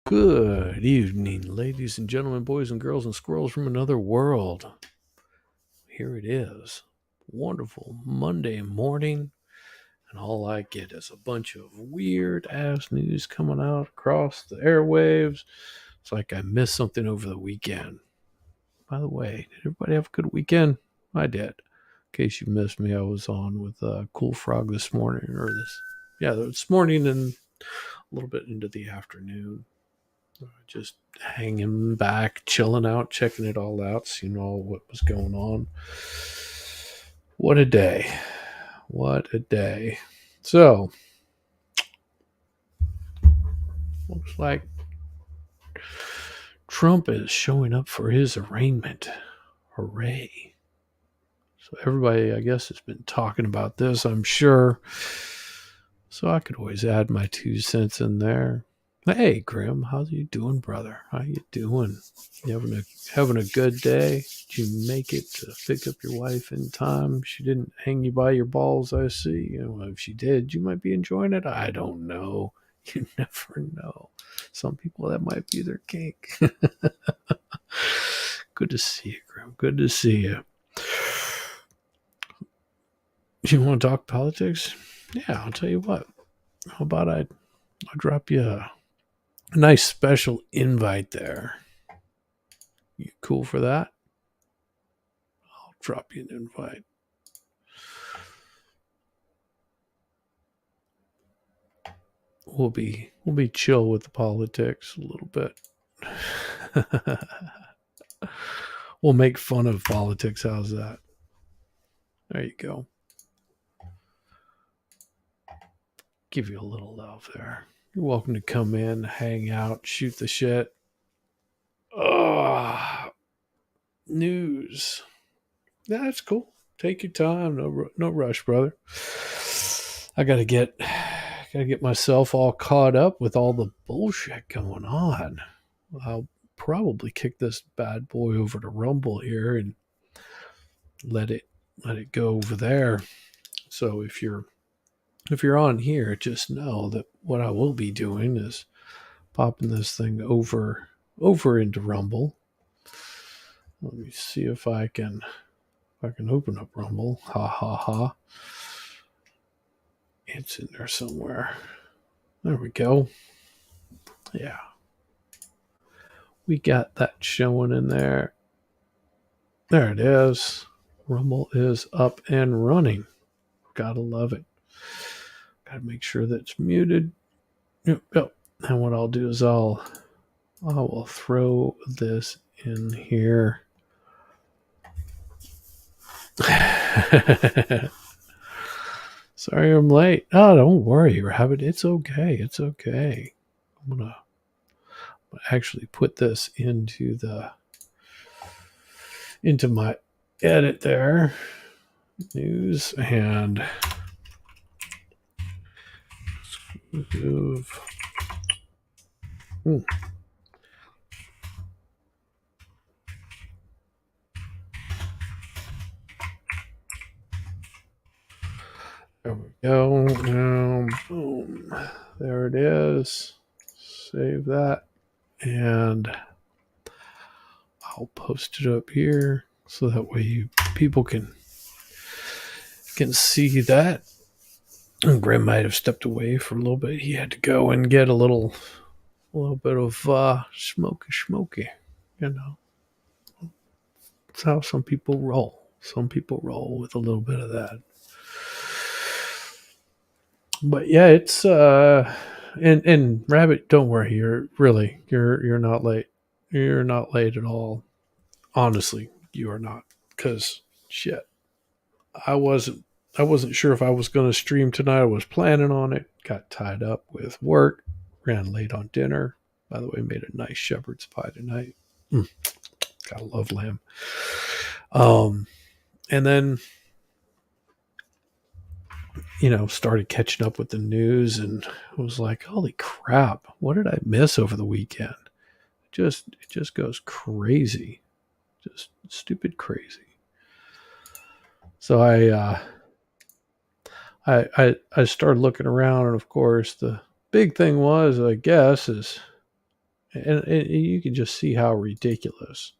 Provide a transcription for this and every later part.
Good evening, ladies and gentlemen, boys and girls, and squirrels from another world. Here it is. Wonderful Monday morning, and all I get is a bunch of weird ass news coming out across the airwaves. It's like I missed something over the weekend. By the way, did everybody have a good weekend? I did. In case you missed me, I was on with Cool Frog this morning, this morning and a little bit into the afternoon. Just hanging back, chilling out, checking it all out, seeing all what was going on. What a day. What a day. So, looks like Trump is showing up for his arraignment. Hooray. So, everybody, I guess, has been talking about this, I'm sure. So, I could always add my 2 cents in there. Hey, Grim, how's you doing, brother? How you doing? You having a good day? Did you make it to pick up your wife in time? She didn't hang you by your balls, I see. If she did, you might be enjoying it. I don't know. You never know. Some people, that might be their kink. Good to see you, Grim. Good to see you. You want to talk politics? Yeah, I'll tell you what. How about I'll drop you a nice special invite there. You cool for that? I'll drop you an invite. We'll be chill with the politics a little bit. We'll make fun of politics. How's that? There you go. Give you a little love there. You're welcome to come in, hang out, shoot the shit. News. That's cool. Take your time. No rush, brother. I gotta get myself all caught up with all the bullshit going on. I'll probably kick this bad boy over to Rumble here and let it go over there. So if you're on here, just know that what I will be doing is popping this thing over into Rumble. Let me see if I can open up Rumble. Ha ha ha. It's in there somewhere. There we go. Yeah. We got that showing in there. There it is. Rumble is up and running. Gotta love it. Gotta make sure that it's muted. Yep. And what I'll do is I will throw this in here. Sorry I'm late. Oh, don't worry, Rabbit. It's okay. It's okay. I'm gonna actually put this into my edit there. News and move. There we go. Now, boom. There it is. Save that. And I'll post it up here so that way people can see that. And Grim might have stepped away for a little bit. He had to go and get a little bit of smoky. That's how some people roll. Some people roll with a little bit of that. But yeah, it's and Rabbit, don't worry, you're not late. You're not late at all. Honestly, you are not. Cause shit. I wasn't sure if I was gonna stream tonight. I was planning on it. Got tied up with work. Ran late on dinner. By the way, made a nice shepherd's pie tonight. Gotta love lamb. And then started catching up with the news and was like, holy crap, what did I miss over the weekend? It just goes crazy. Just stupid crazy. So I started looking around, and of course the big thing was, I guess, is and you can just see how ridiculous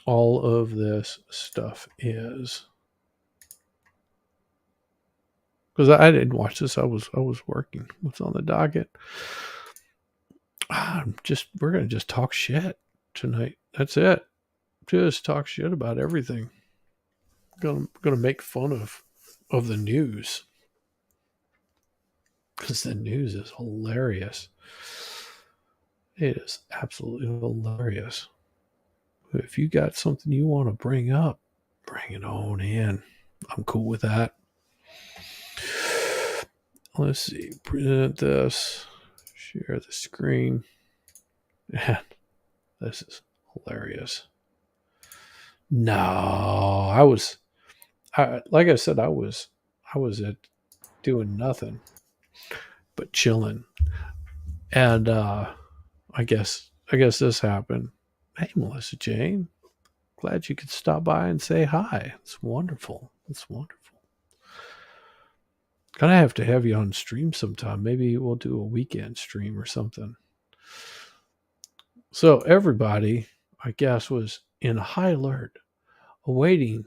all of this stuff is. Because I didn't watch this. I was working. What's on the docket? We're gonna just talk shit tonight. That's it. Just talk shit about everything. Gonna make fun of the news, because the news is hilarious. It is absolutely hilarious. If you got something you want to bring up, bring it on in. I'm cool with that. Let's see. Present this. Share the screen. Man, this is hilarious. No, like I said, I was at doing nothing but chilling, and I guess this happened. Hey, Melissa Jane, glad you could stop by and say hi. It's wonderful. It's wonderful. Gonna have to have you on stream sometime. Maybe we'll do a weekend stream or something. So everybody, I guess, was in high alert, awaiting,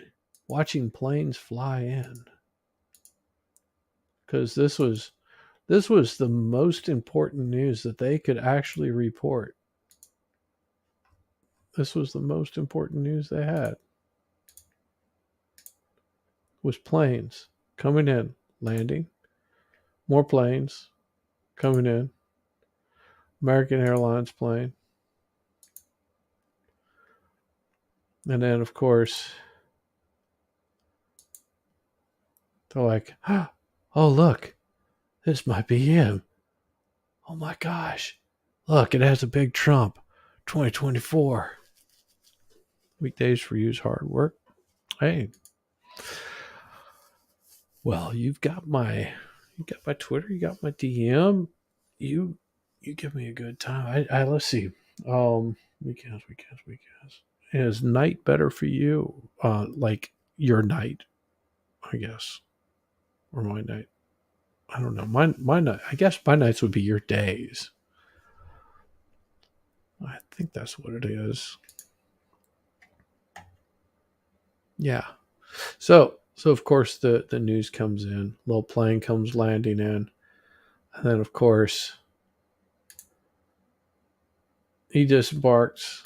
watching planes fly in, because this was the most important news that they could actually report. This was the most important news they had. Was planes coming in, landing, more planes coming in, American Airlines plane. And then, of course, they're like, oh, look, this might be him. Oh my gosh. Look, it has a big Trump. 2024. Weekdays for you's hard work. Hey. Well, you got my Twitter, you got my DM. You give me a good time. I let's see. Weekends. Is night better for you? Like your night, I guess. Or my night. I don't know. My night, I guess my nights would be your days. I think that's what it is. Yeah. So of course the news comes in. Little plane comes landing in. And then of course he disembarks,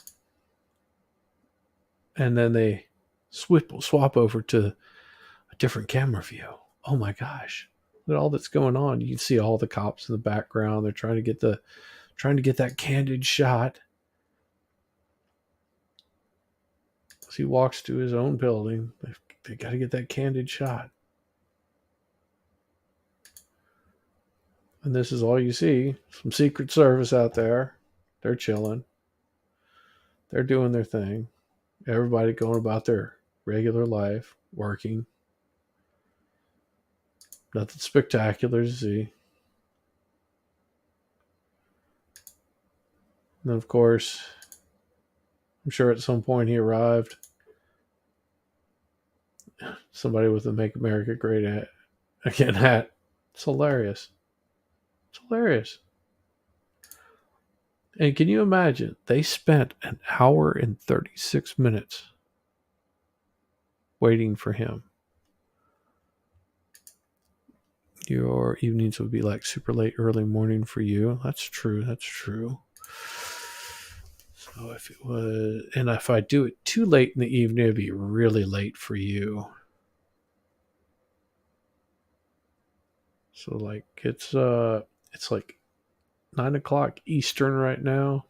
and then they swap over to a different camera view. Oh my gosh. Look at all that's going on. You can see all the cops in the background. They're trying to get that candid shot. As he walks to his own building, they got to get that candid shot. And this is all you see. Some Secret Service out there. They're chilling. They're doing their thing. Everybody going about their regular life, working. Nothing spectacular to see. And then, of course, I'm sure at some point he arrived. Somebody with a Make America Great Again hat. It's hilarious. It's hilarious. And can you imagine? They spent an hour and 36 minutes waiting for him. Your evenings would be like super late, early morning for you. That's true. So if I do it too late in the evening, it'd be really late for you. So like it's like 9 o'clock Eastern right now.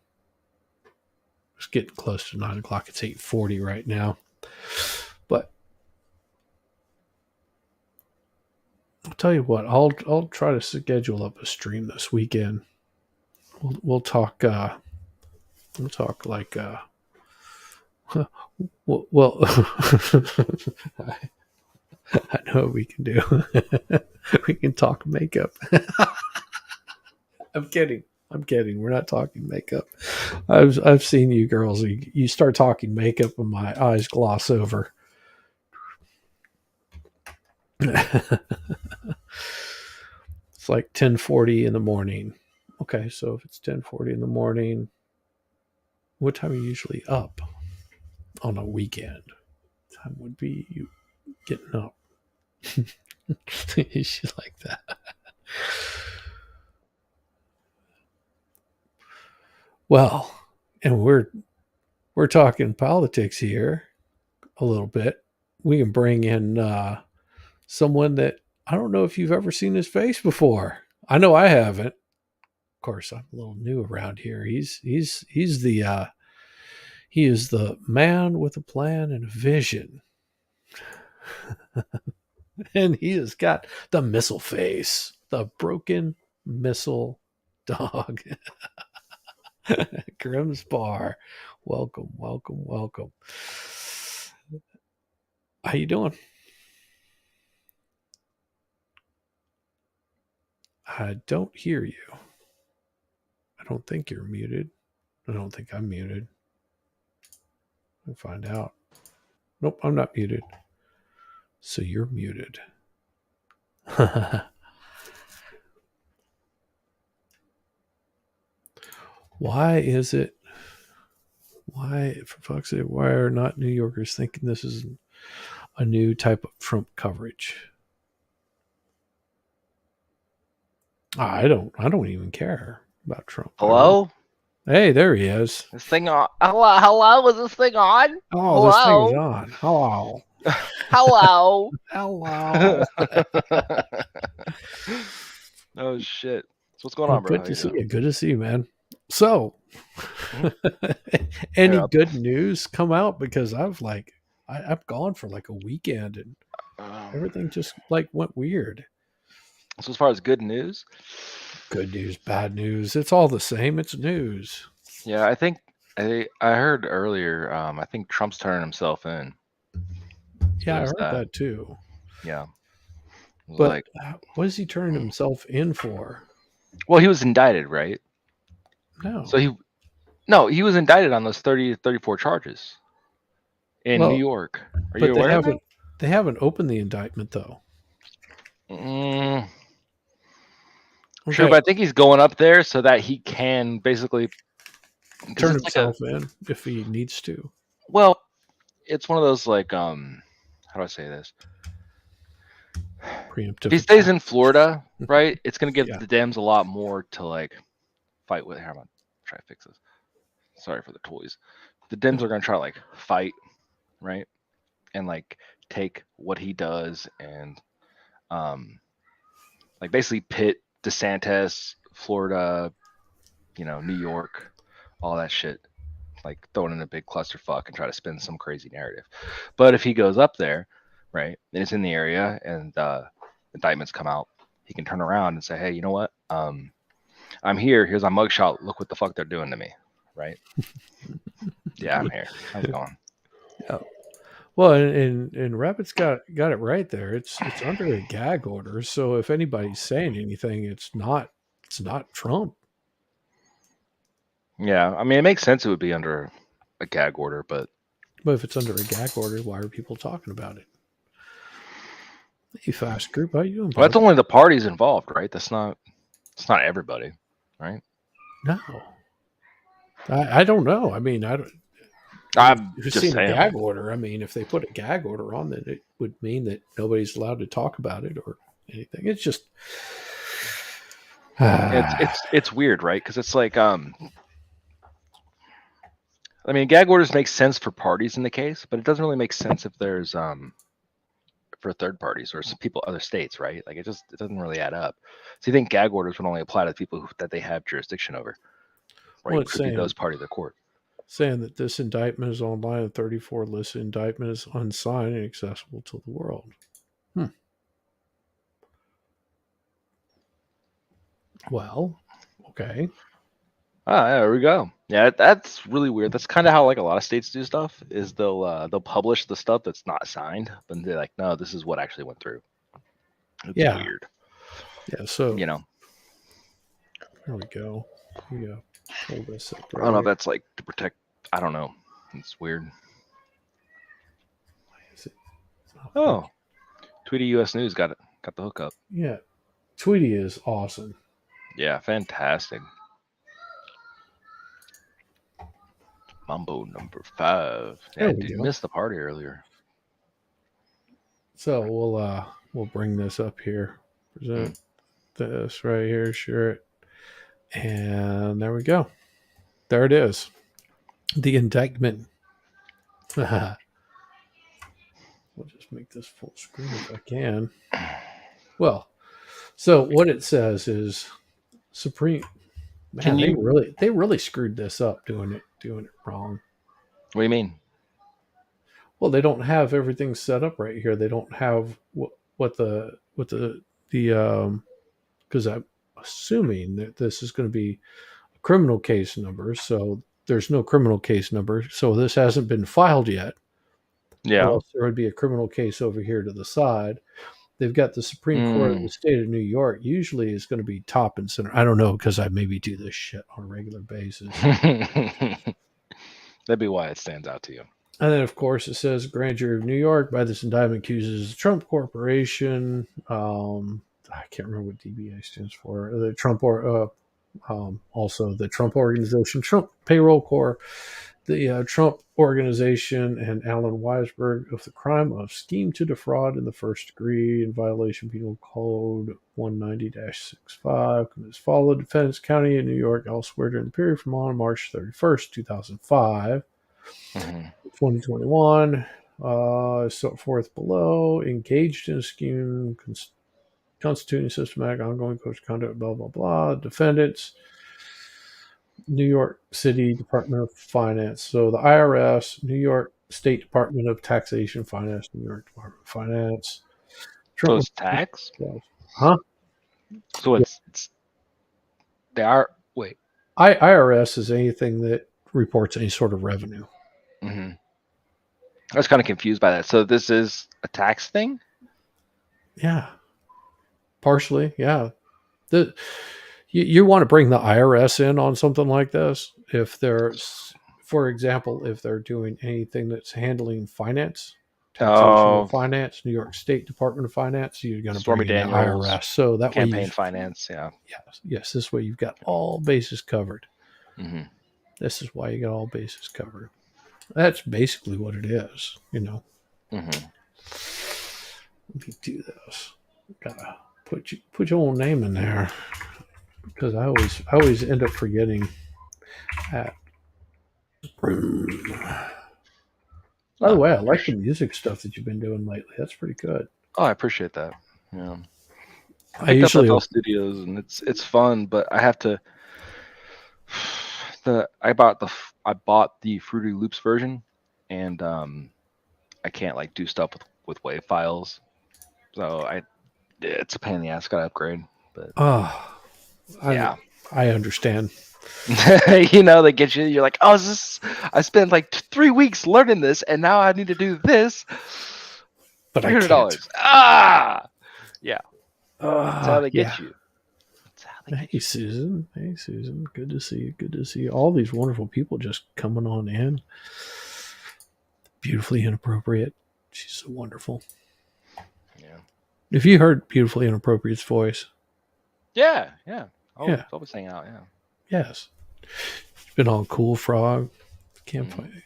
It's getting close to 9 o'clock. It's 8:40 right now. But I'll tell you what, I'll try to schedule up a stream this weekend. We'll talk like well I know what we can do. We can talk makeup. I'm kidding. We're not talking makeup. I've seen you girls. You start talking makeup and my eyes gloss over. It's like 10:40 in the morning. Okay, so if it's 10:40 in the morning, what time are you usually up on a weekend? What time would be you getting up? She's like that. Well, and we're talking politics here a little bit. We can bring in someone that I don't know if you've ever seen his face before. I know I haven't. Of course, I'm a little new around here. He's the he is the man with a plan and a vision, and he has got the missile face, the broken missile dog. Grimm's Bar. Welcome, welcome, welcome. How you doing? I don't hear you. I don't think you're muted. I don't think I'm muted. I'll find out. Nope, I'm not muted. So you're muted. Why is it? Why, for fuck's sake, why are not New Yorkers thinking this is a new type of Trump coverage? I don't even care about Trump. Hello? Hey, there he is. This thing on? Hello? Is this thing on? Oh, this thing is on. Hello. Hello? Hello. Oh shit! So what's going on, bro? Good to see you. Good to see you, man. So, Mhm. any Yeah. good news come out? Because I've gone for like a weekend and everything just like went weird. So as far as good news, Good news, bad news. It's all the same. It's news. yeah, I think I heard earlier. I think Trump's turning himself in. Yeah, I What is heard that? that too. Yeah, it was But like, what is he turning himself in for? well, he was indicted, right? No. So he was indicted on those 34 charges in New Well, York. Are you but aware of that? they haven't opened the indictment though. Mm, sure, Okay, but I think he's going up there so that he can basically, because turn it's like a, himself in if he needs to. well, it's one of those like how do I say this? If Preemptive he stays attack. in Florida, right, it's gonna give Yeah. the Dems a lot more to like fight with. Here, I'm gonna try to fix this. Sorry for the toys. The Dems are gonna try to like fight, right, and like take what he does and um like basically pit DeSantis, Florida, New York, all that shit, like throw it in a big clusterfuck and try to spin some crazy narrative. But if he goes up there, right, and it's in the area and indictments come out, he can turn around and say, hey, you know what? I'm here. Here's my mugshot. Look what the fuck they're doing to me, right? Yeah, I'm here. How's it going? Yeah. Well, and Rabbit's got it right there. It's under a gag order, so if anybody's saying anything, it's not Trump. Yeah, I mean, it makes sense it would be under a gag order, but But if it's under a gag order, why are people talking about it? Hey, Fast Group, how you doing, well, that's brother? only the parties involved, right? It's not everybody, right? No, I don't know. I mean, I don't. I'm If you've just seen a saying. gag order, I mean, if they put a gag order on, then it would mean that nobody's allowed to talk about it or anything. It's just, It's weird, right? Because it's like I mean, gag orders make sense for parties in the case, but it doesn't really make sense if there's for third parties or some people other states, right? Like it doesn't really add up. So you think gag orders would only apply to people that they have jurisdiction over, right? well, it's Which would be those party of the court. saying that this indictment is online and 34 listed indictment is unsigned and accessible to the world. Well, okay. Ah, yeah, there we go. Yeah, that's really weird. That's kind of how like a lot of states do stuff. Is they'll publish the stuff that's not signed, but they're like, no, this is what actually went through. It's Yeah. weird, Yeah. So you know. there we go. Yeah. Pull this up I right don't know if here. that's like to protect. I don't know. It's weird. Is it? It's not working. Oh, Tweety U.S. News got the hookup. Yeah. Tweety is awesome. Yeah, fantastic. Mambo number 5. Yeah, There I we did go. miss the party earlier. So we'll bring this up here. Mm. Present this right here, share it. And there we go. There it is. The indictment. We'll just make this full screen if I can. Well, so what it says is Supreme. Can Man, you? they really screwed this up doing it wrong. What do you mean? Well, they don't have everything set up right here. They don't have what the because I'm assuming that this is going to be a criminal case number. So there's no criminal case number. So this hasn't been filed yet. Or Yeah. else there would be a criminal case over here to the side. They've got the Supreme Court of the Mm. state of New York. Usually is going to be top and center. I don't know because I maybe do this shit on a regular basis. That'd be why it stands out to you. And then, of course, it says grand jury of New York by this indictment accuses the Trump Corporation. I can't remember what DBA stands for. The Trump or also the Trump Organization, Trump Payroll Corps, the Trump Organization, and Alan Weisberg of the crime of scheme to defraud in the first degree in violation of Penal Code 190-65. As followed, defendants county in New York elsewhere during the period from on March 31st, 2005. Mm-hmm. 2021, so forth below, engaged in a scheme constituting systematic ongoing coach conduct, blah, blah, blah. Defendants, New York City Department of Finance. So the IRS, New York State Department of Taxation Finance, New York Department of Finance. So it's tax. Huh? So it's they are. Wait. IRS is anything that reports any sort of revenue. Mm-hmm. I was kind of confused by that. So this is a tax thing? Yeah. Partially, yeah. You want to bring the IRS in on something like this if there's, for example, if they're doing anything that's handling finance, taxation or finance, New York State Department of Finance, you're going to Stormy bring in the Daniels, IRS. So that way, campaign finance, yeah. Yes, this way you've got all bases covered. Mm-hmm. This is why you got all bases covered. That's basically what it is, you know. Mm-hmm. Let me do this. Gotta put your own name in there because I always end up forgetting that. By the way, I like the music stuff that you've been doing lately. That's pretty good. Oh, I appreciate that. Yeah. I usually up FL Studios and it's fun, but I have to. I bought the Fruity Loops version, and I can't like do stuff with WAV files, so it's a pain in the ass. Gotta upgrade, but yeah, I understand. You know, they get you. You're like, oh, I spent like 3 weeks learning this, and now I need to do this. But $300. Yeah. That's how they yeah. get you. Hey, Susan. Hey, Susan. Good to see you. Good to see all these wonderful people just coming on in. Beautifully Inappropriate. She's so wonderful. Yeah. If you heard Beautifully Inappropriate's voice. Yeah. Yeah. Always hang out, yeah. Yes. It's been on Cool Frog. Campaign.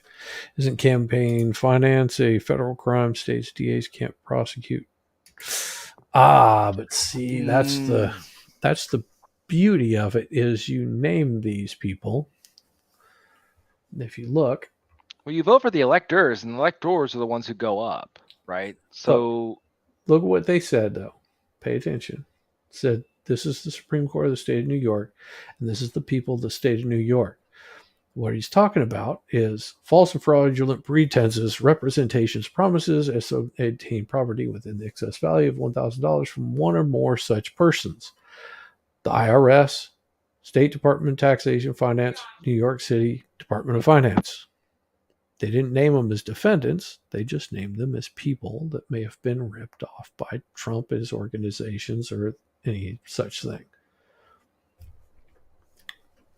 Isn't campaign finance a federal crime? States DAs can't prosecute. But see, that's the beauty of it is you name these people. If you look, well, you vote for the electors, and the electors are the ones who go up, right? So look at what they said, though. Pay attention. It said this is the Supreme Court of the state of New York, and this is the people of the state of New York. What he's talking about is false and fraudulent pretenses, representations, promises as to obtain property within the excess value of $1,000 from one or more such persons. The IRS, State Department of Taxation Finance, New York City Department of Finance. They didn't name them as defendants. They just named them as people that may have been ripped off by Trump, his organizations, or any such thing.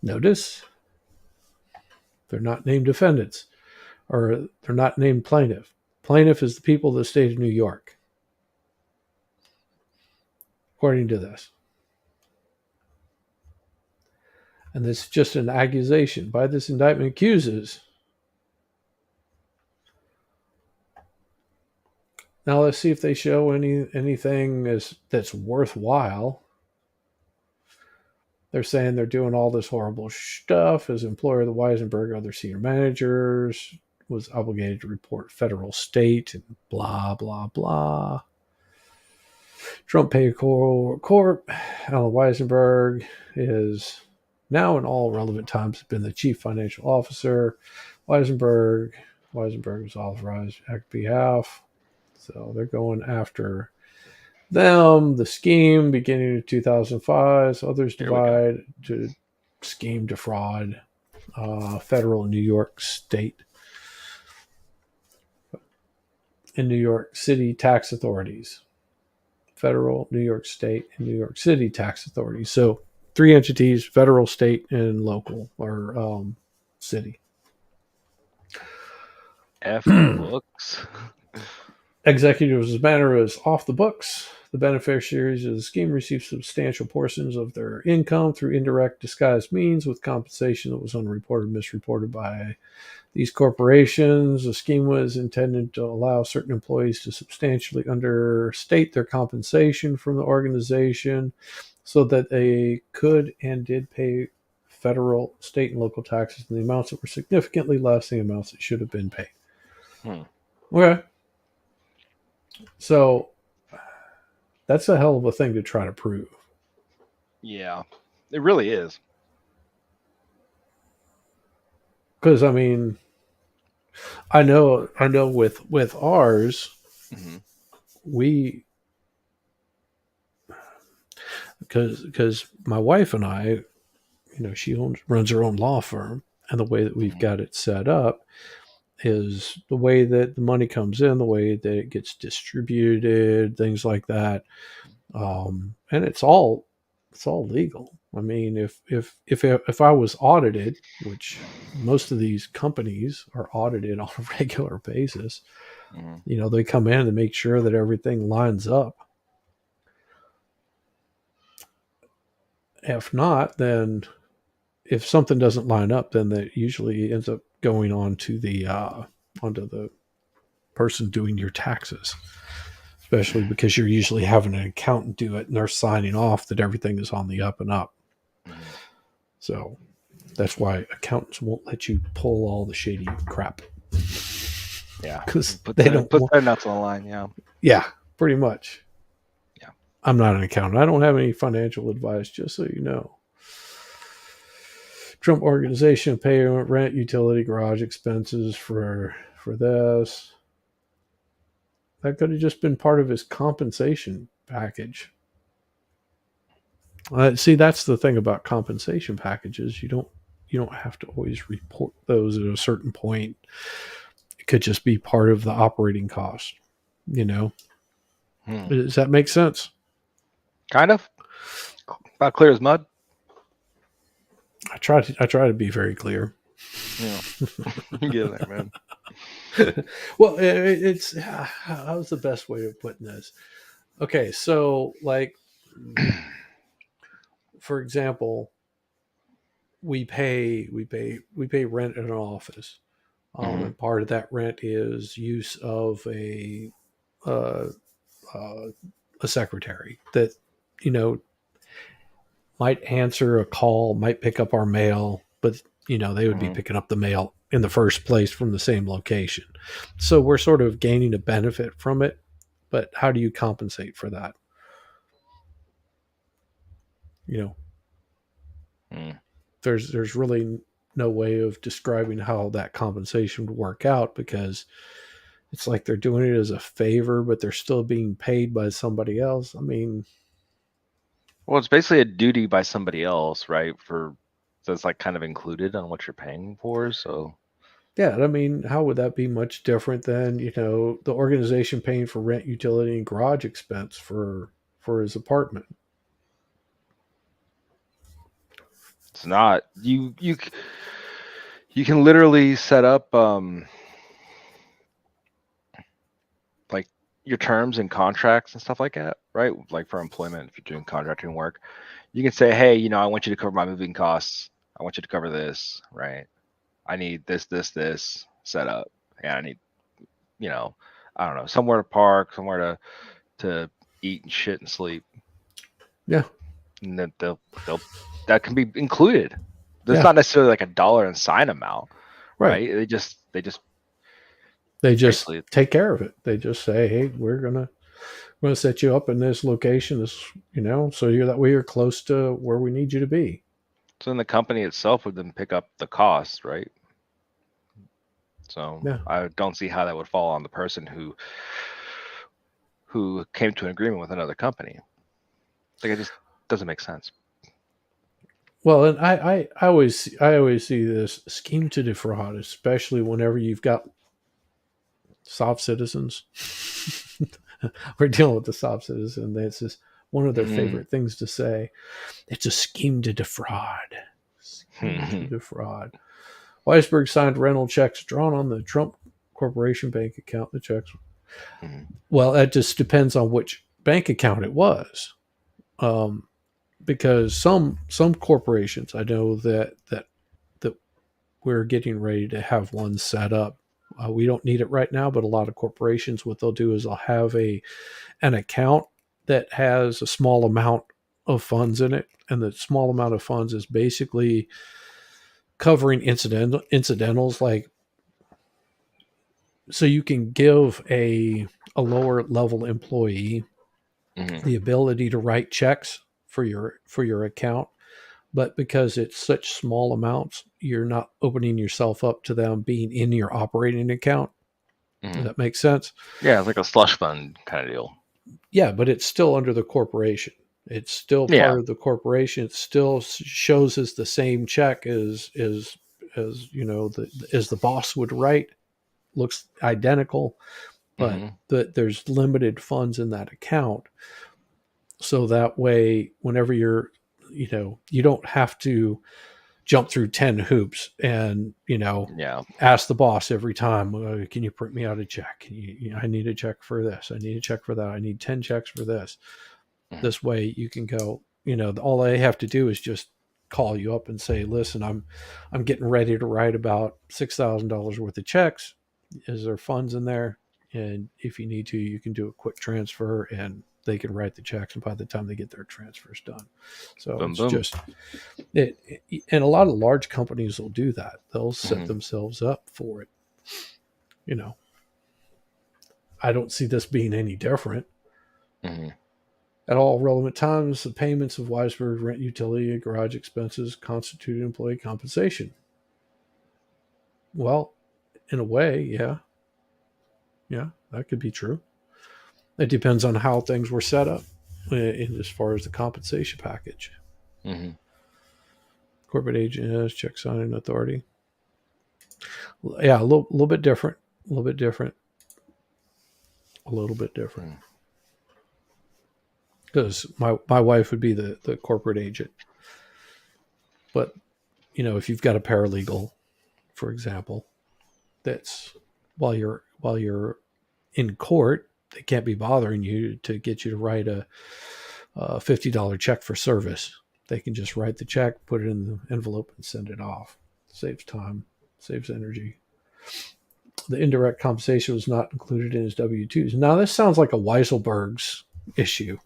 Notice they're not named defendants, or they're not named plaintiff. Plaintiff is the people of the state of New York, according to this. And this is just an accusation. By this indictment accuses. Now let's see if they show anything that's worthwhile. They're saying they're doing all this horrible stuff. As employer, the Weisenberg, other senior managers, was obligated to report federal, state, and blah, blah, blah. Trump paid Corp. Alan Weisenberg is now in all relevant times been the chief financial officer. Weisenberg was authorized to act on behalf. So they're going after them. The scheme beginning in 2005. So others divide to scheme, defraud, federal New York State and New York City tax authorities. Federal, New York State, and New York City tax authorities. So 3 entities: federal, state, and local, or city. F books. Executives' matter is off the books. The beneficiaries of the scheme receive substantial portions of their income through indirect, disguised means with compensation that was unreported, misreported by these corporations. The scheme was intended to allow certain employees to substantially understate their compensation from the organization so that they could and did pay federal, state, and local taxes in the amounts that were significantly less than the amounts that should have been paid. Okay. So that's a hell of a thing to try to prove. Yeah, it really is. Because I mean, I know with ours, we because my wife and I, she runs her own law firm, and the way that we've got it set up is the way that the money comes in, the way that it gets distributed, things like that, and it's all legal. I mean, if I was audited, which most of these companies are audited on a regular basis, they come in and make sure that everything lines up. If not, then if something doesn't line up, then that usually ends up going on to onto the person doing your taxes, especially because you're usually having an accountant do it and they're signing off that everything is on the up and up. So that's why accountants won't let you pull all the shady crap. Yeah, because they don't put their nuts on the line. Yeah, pretty much. Yeah, I'm not an accountant. I don't have any financial advice, just so you know. Trump organization pay rent, utility, garage expenses for this. That could have just been part of his compensation package. See, that's the thing about compensation packages. You don't have to always report those at a certain point. It could just be part of the operating cost. Does that make sense? Kind of. About clear as mud. I try to be very clear. Yeah, get there, man. Well, it's how's the best way of putting this? Okay, so like, for example, we pay rent in an office, and part of that rent is use of a secretary that might answer a call, might pick up our mail, but they would be picking up the mail in the first place from the same location. So we're sort of gaining a benefit from it, but how do you compensate for that? There's really no way of describing how that compensation would work out, because it's like they're doing it as a favor, but they're still being paid by somebody else. I mean, well, it's basically a duty by somebody else, right? That's like kind of included on what you're paying for. So yeah, I mean, how would that be much different than the organization paying for rent, utility, and garage expense for his apartment? It's not. You can literally set up like your terms and contracts and stuff like that, right? Like for employment, if you're doing contracting work, you can say, hey, I want you to cover my moving costs I want you to cover this, right? I need this set up. And I need, I don't know, somewhere to park, somewhere to eat and shit and sleep. Yeah. And then they'll that can be included. There's Yeah. not necessarily like a dollar and sign amount, Right. right? They just They just basically, take care of it. They just say, hey, we're gonna set you up in this location, this, so you're that way you're close to where we need you to be. so then the company itself would then pick up the cost, right? So Yeah. I don't see how that would fall on the person who came to an agreement with another company. Like it just doesn't make sense. Well, and I always see this scheme to defraud, especially whenever you've got soft citizens. We're dealing with the soft citizen. That's just one of their favorite things to say. It's a scheme to defraud. Scheme to defraud. Weisberg signed rental checks drawn on the Trump Corporation bank account. The checks. Well, that just depends on which bank account it was. Because some corporations, I know that we're getting ready to have one set up. We don't need it right now, but a lot of corporations, what they'll do is they'll have an account that has a small amount of funds in it, and the small amount of funds is basically covering incidentals, like, so you can give a lower level employee the ability to write checks for your account, but because it's such small amounts, you're not opening yourself up to them being in your operating account. Does that make sense? Yeah, it's like a slush fund kind of deal. Yeah, but it's still under the corporation. It's still part of the corporation. It still shows as the same check as as the boss would write. Looks identical, but there's limited funds in that account. So that way, whenever you don't have to jump through 10 hoops and, ask the boss every time, can you print me out a check? I need a check for this. I need a check for that. I need 10 checks for this. This way you can go, all they have to do is just call you up and say, listen, I'm getting ready to write about $6,000 worth of checks. Is there funds in there? And if you need to, you can do a quick transfer and they can write the checks, and by the time they get their transfers done. So it's just it, and a lot of large companies will do that. They'll set themselves up for it. I don't see this being any different. At all relevant times, the payments of Weisberg rent, utility, and garage expenses constitute employee compensation. Well, in a way, yeah, that could be true. It depends on how things were set up as far as the compensation package. Corporate agent has check signing authority. Yeah, a little bit different. A little bit different. Because my wife would be the corporate agent. But, if you've got a paralegal, for example, that's while you're in court, they can't be bothering you to get you to write a $50 check for service. They can just write the check, put it in the envelope, and send it off. Saves time, saves energy. The indirect compensation was not included in his W-2s. Now, this sounds like a Weisselberg's issue.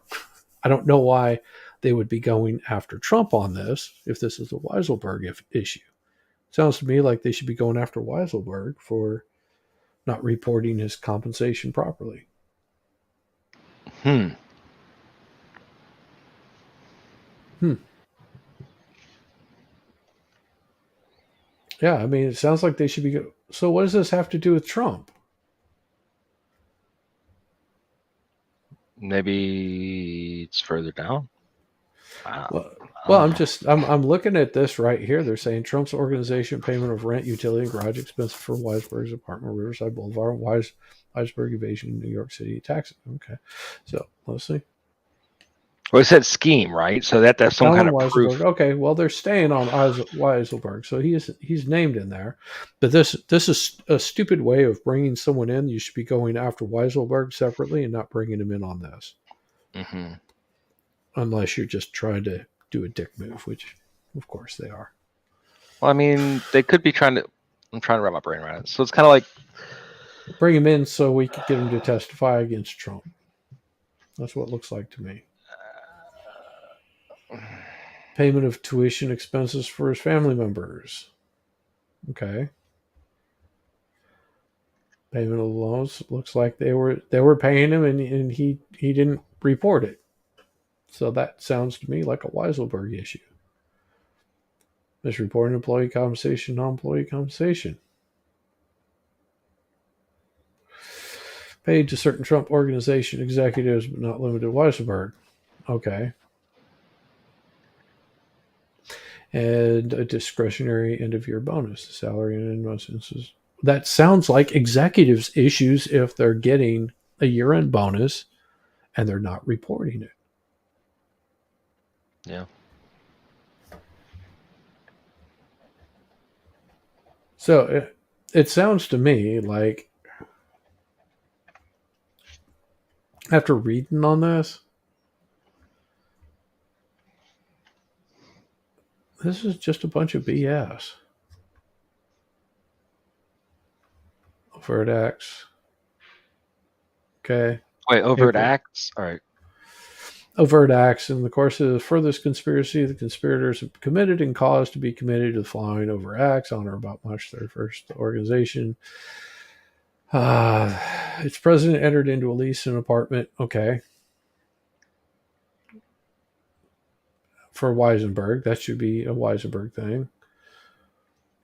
I don't know why they would be going after Trump on this if this is a Weisselberg issue. Sounds to me like they should be going after Weisselberg for not reporting his compensation properly. Yeah, I mean, it sounds like they should be. So, what does this have to do with Trump? Maybe it's further down. Well, I'm looking at this right here. They're saying Trump's organization payment of rent, utility, and garage expenses for Weisberg's apartment, Riverside Boulevard, Weisberg evasion, New York City taxes. Okay, so let's see. Well, it said scheme, right? So that's some kind of proof. Okay, well, they're staying on Weisselberg, so he's named in there. But this is a stupid way of bringing someone in. You should be going after Weisselberg separately and not bringing him in on this. Unless you're just trying to do a dick move, which, of course, they are. Well, I mean, they could be trying to. I'm trying to wrap my brain around it. So it's kind of like, Bring him in so we could get him to testify against Trump. That's what it looks like to me. Payment of tuition expenses for his family members. Okay. Payment of loans. Looks like they were paying him, and he didn't report it. So that sounds to me like a Weiselberg issue. Misreporting employee compensation, non-employee compensation. Paid to certain Trump organization executives, but not limited to Weiselberg. Okay. And a discretionary end of year bonus, salary, and in most instances. That sounds like executives' issues if they're getting a year end bonus and they're not reporting it. yeah. So it sounds to me like after reading on this is just a bunch of BS. Overt acts. Okay. Wait, overt April. acts. All right. Overt acts. In the course of the furthest conspiracy, the conspirators have committed and caused to be committed to the following overt acts on or about March 31st. The organization, its president entered into a lease in an apartment. Okay. For Weisenberg. That should be a Weisenberg thing.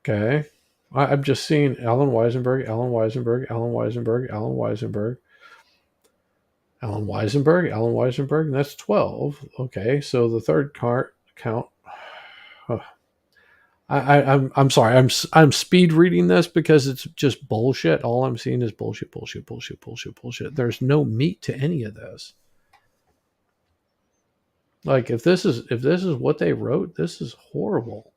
Okay. I'm just seeing Alan Weisenberg, Alan Weisenberg, Alan Weisenberg, Alan Weisenberg, Alan Weisenberg, Alan Weisenberg, and that's 12. Okay, so the third count. I'm sorry. I'm speed reading this because it's just bullshit. All I'm seeing is bullshit, bullshit, bullshit, bullshit, bullshit. There's no meat to any of this. Like if this is what they wrote, this is horrible.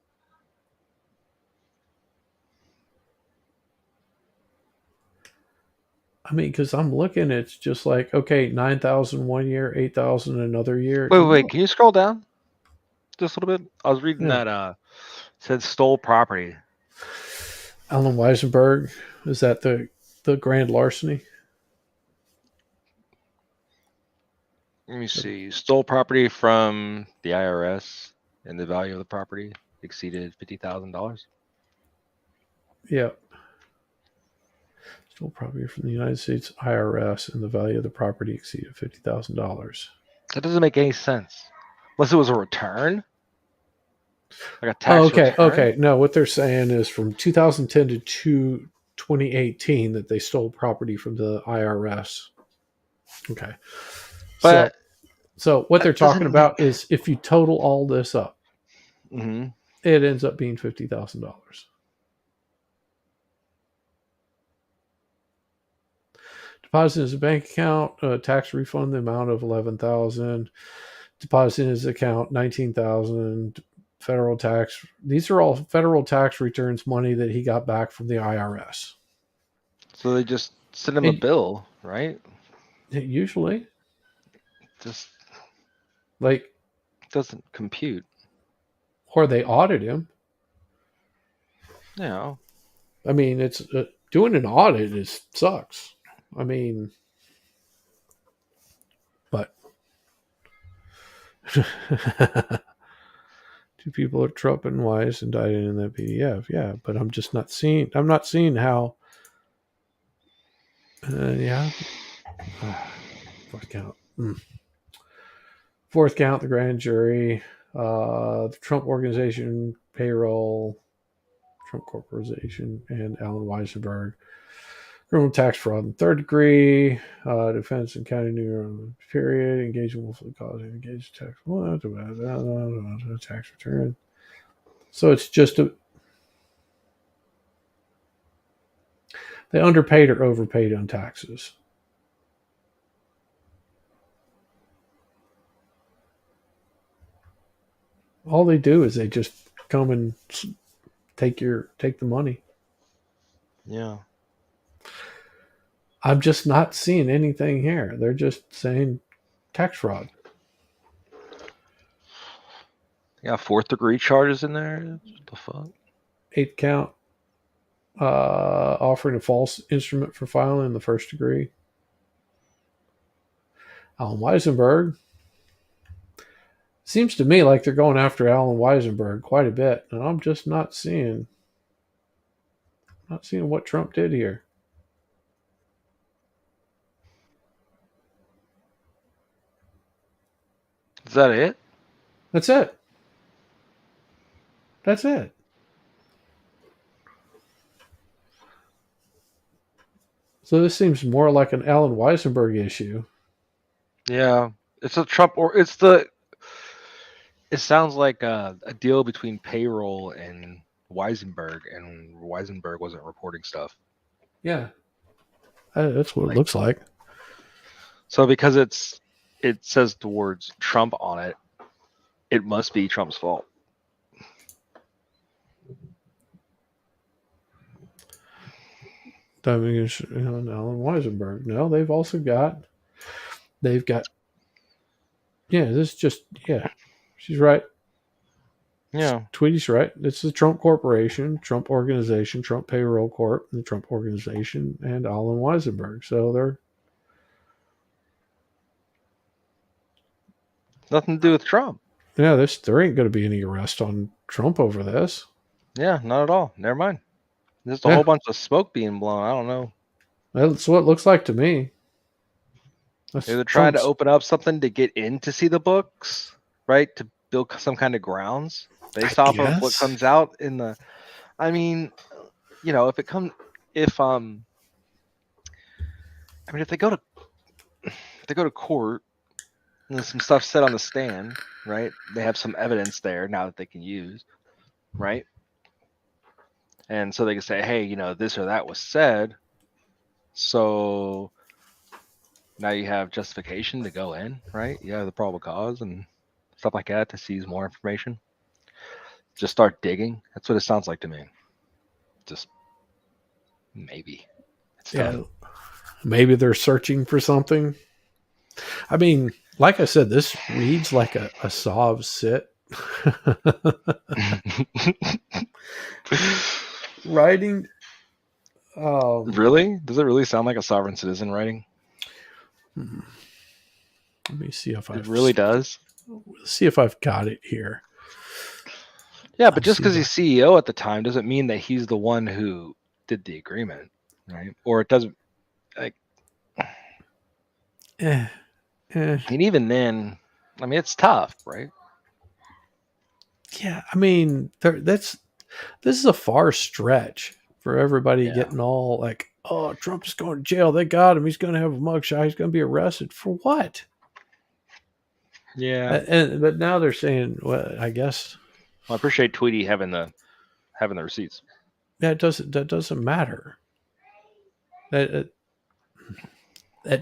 I mean, because I'm looking, it's just like, okay, 9,000 one year, 8,000 another year. Wait. Can you scroll down just a little bit? I was reading Yeah. that. Said stole property. Alan Weisenberg, is that the grand larceny? Let me see. Stole property from the IRS, and the value of the property exceeded $50,000. Yeah. Stole property from the United States IRS and the value of the property exceeded $50,000. That doesn't make any sense, unless it was a return, like a Oh, tax okay. return. Okay. No, what they're saying is from 2010 to 2018 that they stole property from the IRS. Okay. But So what they're that talking doesn't make. about is if you total all this up, Mm-hmm. it ends up being $50,000. Deposit in his bank account, tax refund the amount of 11,000. Deposit in his account 19,000. Federal tax. These are all federal tax returns money that he got back from the IRS. So they just send him a bill, right? Usually, Just like, doesn't compute. or they audit him. You know. I mean, it's doing an audit is sucks. I mean, but two people are Trump and Wise indicted in that PDF. Yeah, but I'm just not seeing. I'm not seeing how. Yeah. Fourth count. Fourth count. The grand jury. The Trump Organization payroll. Trump Corporation and Alan Weisenberg. Criminal tax fraud in third degree, defense in county New York period, engagement willfully causing engaged tax tax return. So it's just they underpaid or overpaid on taxes. All they do is they just come and take the money. Yeah. I'm just not seeing anything here. They're just saying tax fraud. Yeah, fourth degree charges in there. What the fuck? 8th count, offering a false instrument for filing in the first degree. Alan Weisenberg. Seems to me like they're going after Alan Weisenberg quite a bit, and I'm just not seeing what Trump did here. Is that it? That's it. That's it. So this seems more like an Alan Weisenberg issue. Yeah, it's a Trump, or it's the. It sounds like a deal between payroll and Weisenberg, and Weisenberg wasn't reporting stuff. Yeah, that's what it looks like. So because it says the words Trump on it, it must be Trump's fault. I mean, Alan Weisenberg. No, they've got. Yeah, this is just she's right. Yeah. Tweety's right. It's the Trump Corporation, Trump Organization, Trump Payroll Corp, the Trump Organization, and Alan Weisenberg. So they're Nothing to do with Trump. there ain't going to be any arrest on Trump over this. Yeah, not at all. Never mind. There's a whole bunch of smoke being blown. I don't know. That's what it looks like to me. They're trying to open up something to get in to see the books, right? To build some kind of grounds based off of what comes out in the. I mean, if they go to court and there's some stuff said on the stand, right? They have some evidence there now that they can use, right? And so they can say, hey, this or that was said. So now you have justification to go in, right? You have the probable cause and stuff like that to seize more information. Just start digging. That's what it sounds like to me. Just maybe. Maybe they're searching for something. I mean, like I said, this reads like a Sov sit. Writing. Really? Does it really sound like a sovereign citizen writing? Let me see if it really does. See if I've got it here. Yeah, but just because he's CEO at the time doesn't mean that he's the one who did the agreement, right? Or it doesn't. Like, and even then, I mean, it's tough, right? Yeah, I mean, this is a far stretch for everybody getting all like, oh, Trump's going to jail. They got him. He's going to have a mugshot. He's going to be arrested for what? Yeah. But now they're saying, well, I guess. Well, I appreciate Tweety having the receipts. That doesn't matter. That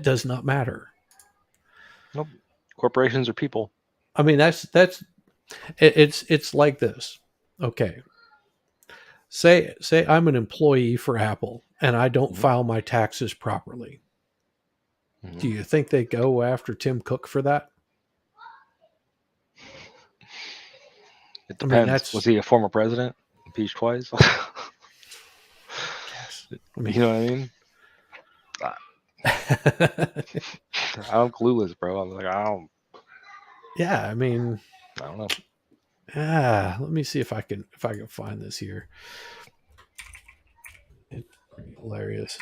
does not matter. Nope. Corporations are people. I mean, it's like this. Okay. Say I'm an employee for Apple and I don't file my taxes properly. Mm-hmm. Do you think they go after Tim Cook for that? It depends. I mean, was he a former president? Impeached twice? Yes. I mean, you know what I mean? I'm clueless, bro. I'm like, I don't. Yeah, I mean, I don't know. Let me see if I can find this here. It's hilarious.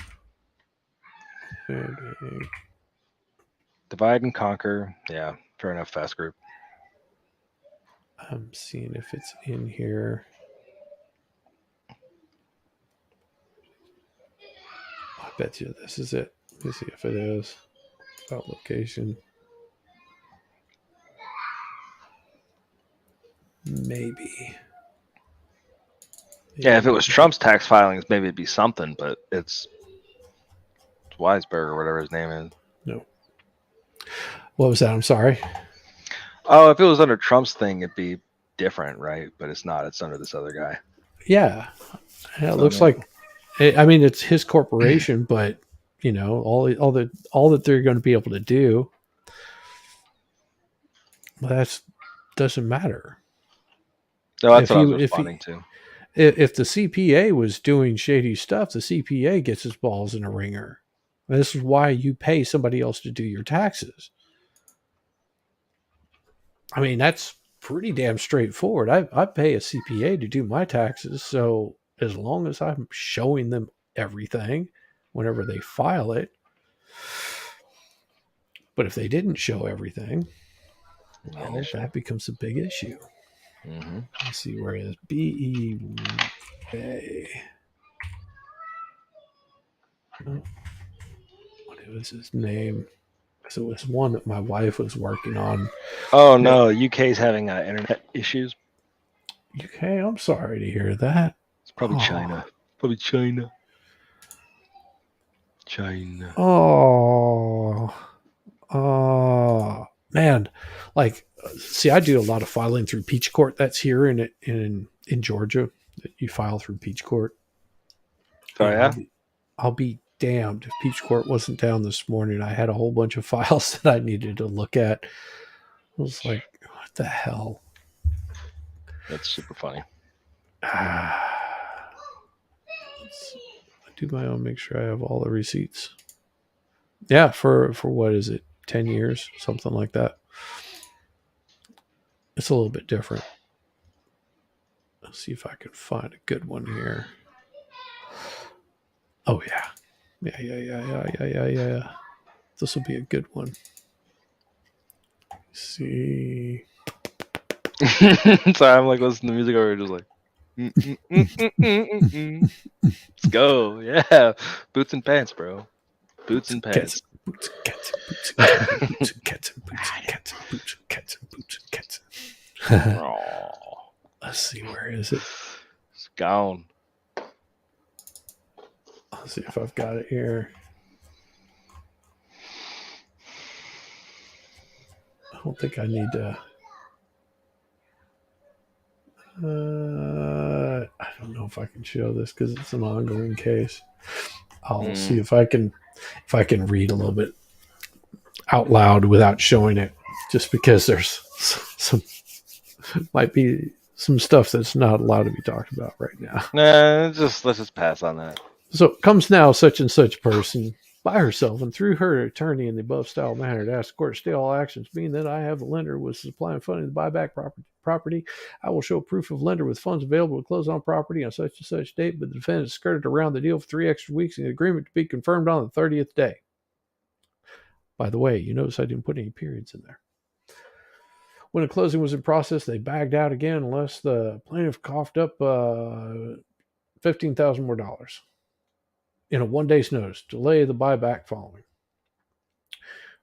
Divide and conquer. Yeah, fair enough. Fast group. I'm seeing if it's in here. I bet you this is it. Let me see if it is. About location. Maybe. Yeah, if it was Trump's tax filings, maybe it'd be something, but it's Weisberg or whatever his name is. No. What was that? I'm sorry. Oh, if it was under Trump's thing, it'd be different, right? But it's not. It's under this other guy. Yeah. It looks like, I mean, it's his corporation, but all that they're going to be able to do, well, that doesn't matter. No, that's what I was responding to. If the CPA was doing shady stuff, the CPA gets his balls in a ringer. This is why you pay somebody else to do your taxes. I mean, that's pretty damn straightforward. I pay a CPA to do my taxes, so as long as I'm showing them everything whenever they file it. But if they didn't show everything, well, that becomes a big issue. Mm-hmm. Let's see where it is. BEA. What was his name? So it was one that my wife was working on. Oh no, UK's having internet issues. UK, I'm sorry to hear that. It's probably China. Probably China. China. Man, like, see, I do a lot of filing through Peach Court. That's here in Georgia. That you file through Peach Court. Oh yeah. I'll be damned if Peach Court wasn't down this morning. I had a whole bunch of files that I needed to look at. I was like, what the hell? That's super funny. I do my own, make sure I have all the receipts. Yeah, for what is it? 10 years, something like that. It's a little bit different. Let's see if I can find a good one here. Oh yeah. Yeah. This will be a good one. Let's see. Sorry, I'm like listening to music over, just like. Let's go, yeah. Boots and pants, bro. Boots and pants. Boots and cats, boots and cats, boots and cats, boots and cats, boots and cats, boots and cats. Let's see, where is it? It's gone. Let's see if I've got it here. I don't think I need to. I don't know if I can show this because it's an ongoing case. I'll see if I can read a little bit out loud without showing it, just because there's some might be some stuff that's not allowed to be talked about right now. Nah, let's just pass on that. So comes now such and such person by herself and through her attorney in the above style manner to ask the court to stay all actions, being that I have the lender was supplying funding to buy back property. I will show proof of lender with funds available to close on property on such and such date, but the defendant skirted around the deal for 3 extra weeks and the agreement to be confirmed on the 30th day. By the way, you notice I didn't put any periods in there. When a closing was in process, they bagged out again unless the plaintiff coughed up $15,000 more dollars in a 1 day's notice, delay the buyback following.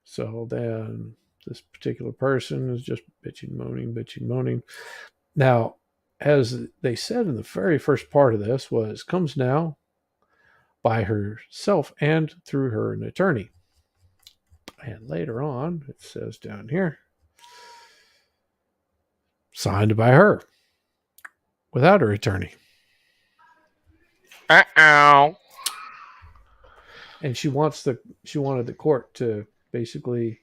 So then this particular person is just bitching, moaning. Now, as they said in the very first part of this, comes now by herself and through her an attorney. And later on, it says down here, signed by her without her attorney. And she wanted the court to basically,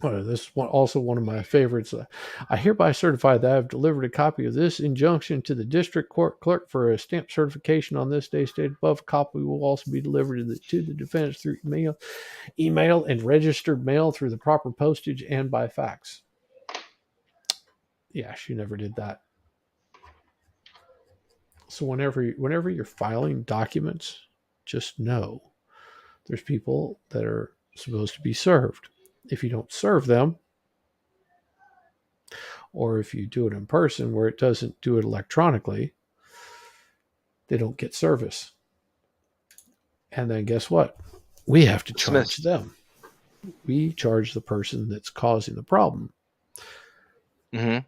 this is also one of my favorites. I hereby certify that I have delivered a copy of this injunction to the district court clerk for a stamp certification on this day stated above. A copy will also be delivered to the defendants through email and registered mail through the proper postage and by fax. Yeah, she never did that. So whenever you're filing documents, just know there's people that are supposed to be served. If you don't serve them, or if you do it in person where it doesn't do it electronically, they don't get service. And then guess what? We have to charge them. We charge the person that's causing the problem. Mm-hmm.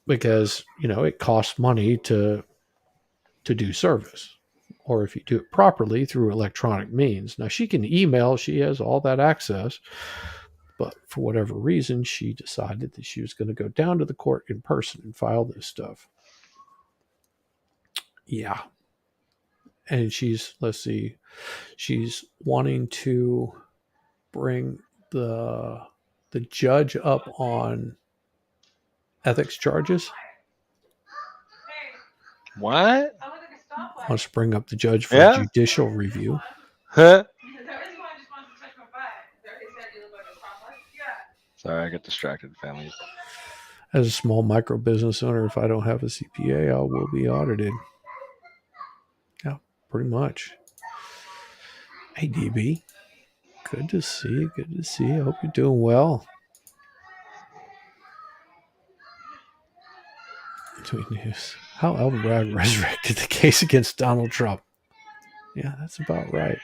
Because, it costs money to do service. Or if you do it properly through electronic means. Now, she can email. She has all that access. But for whatever reason, she decided that she was going to go down to the court in person and file this stuff. Yeah. And she's wanting to bring the judge up on ethics charges. What? Wants to bring up the judge for Yeah? judicial review. Huh? Sorry, I got distracted, family. As a small micro business owner, if I don't have a CPA, I will be audited. Yeah, pretty much. Hey, DB. Good to see you. Good to see you. Hope you're doing well. Tweet news. How Alvin Bragg resurrected the case against Donald Trump. Yeah, that's about right.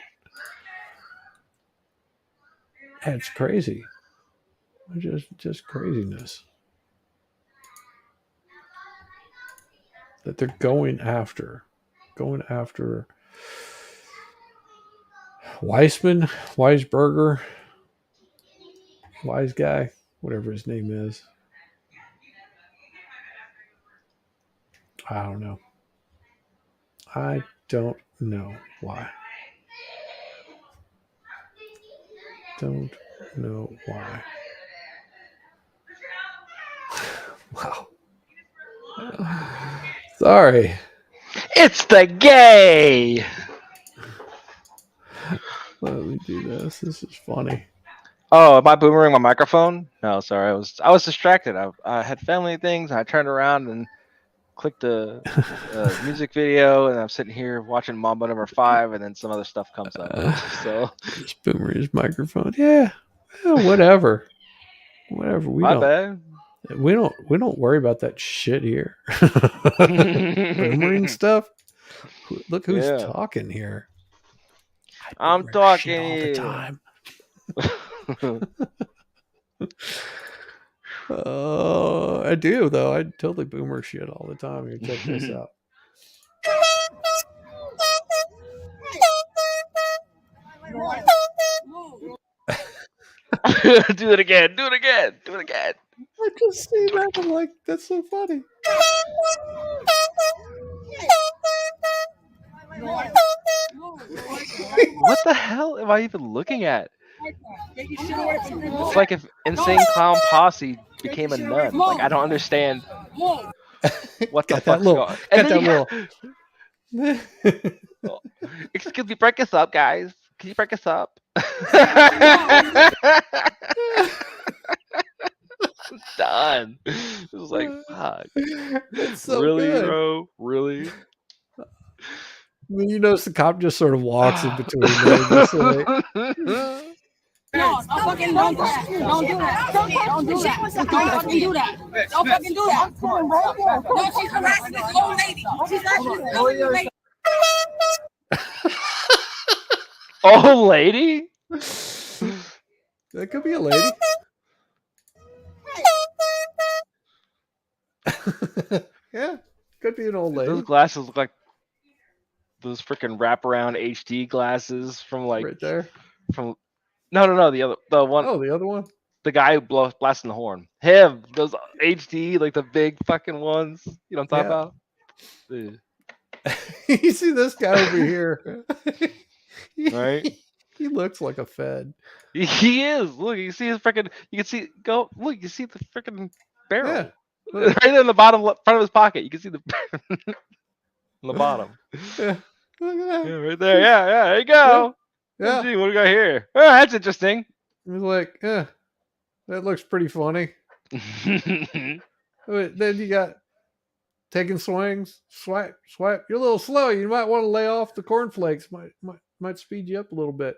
That's crazy. Just craziness. That they're going after Weisberger, Wise guy, whatever his name is. I don't know. I don't know why. Don't know why. Wow. Sorry. It's the gay. Let me do this. This is funny. Oh, am I boomering my microphone? No, sorry. I was distracted. I had family things. And I turned around and clicked a music video, and I'm sitting here watching Mambo number 5, and then some other stuff comes up. So Just boomer his microphone. Yeah. Well, whatever. Whatever. my bad. We don't worry about that shit here. Boomering stuff. Look who's talking here. I'm talking all the time. I do though. I totally boomer shit all the time. Here, check this out. Do it again. Do it again. Do it again. I just see that. I'm like, that's so funny. What the hell am I even looking at? It's like if Insane Clown Posse became a nun. Like, I don't understand what the fuck's going on. Excuse me, break us up, guys. Can you break us up? Done. It was like, fuck. So really, good. bro? Really? When you notice the cop just sort of walks in between them. Just like, No, don't fucking don't do that. Don't do that. Don't do that. Don't fucking do that. Don't fucking do that. No, she's harassing this old lady. She's actually an old lady. Old lady? That could be a lady. Yeah, could be an old lady. Those glasses look like those freaking wraparound HD glasses from like right there. From no, the one. Oh, the other one. The guy who blasting the horn. Him. Those HD, like the big fucking ones. You know what I'm talking about? You see this guy over here, right? He looks like a Fed. He is. Look, you see his freaking. You can see. Go look. You see the freaking barrel. Yeah. Right there in the bottom front of his pocket. You can see the on the bottom. Yeah. Look at that. Yeah, right there. Yeah. There you go. Yeah. Gee, what do we got here? Oh, that's interesting. He's like, yeah, that looks pretty funny. Then you got taking swings, swipe. You're a little slow. You might want to lay off the cornflakes. Might speed you up a little bit.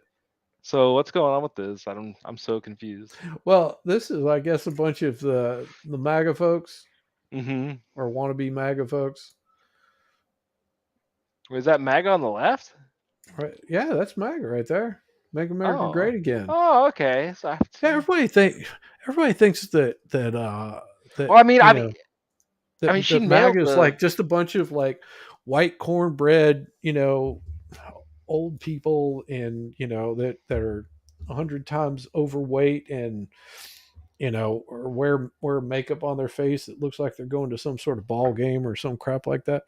So what's going on with this? I'm so confused. Well, this is, I guess, a bunch of the MAGA folks, or wannabe MAGA folks. Was that MAGA on the left? Right. Yeah, that's MAGA right there. Make America great again. Oh, okay. So everybody thinks that. Well, I mean, she MAGA is like just a bunch of like white cornbread, old people, and that are 100 times overweight, and or wear makeup on their face that looks like they're going to some sort of ball game or some crap like that.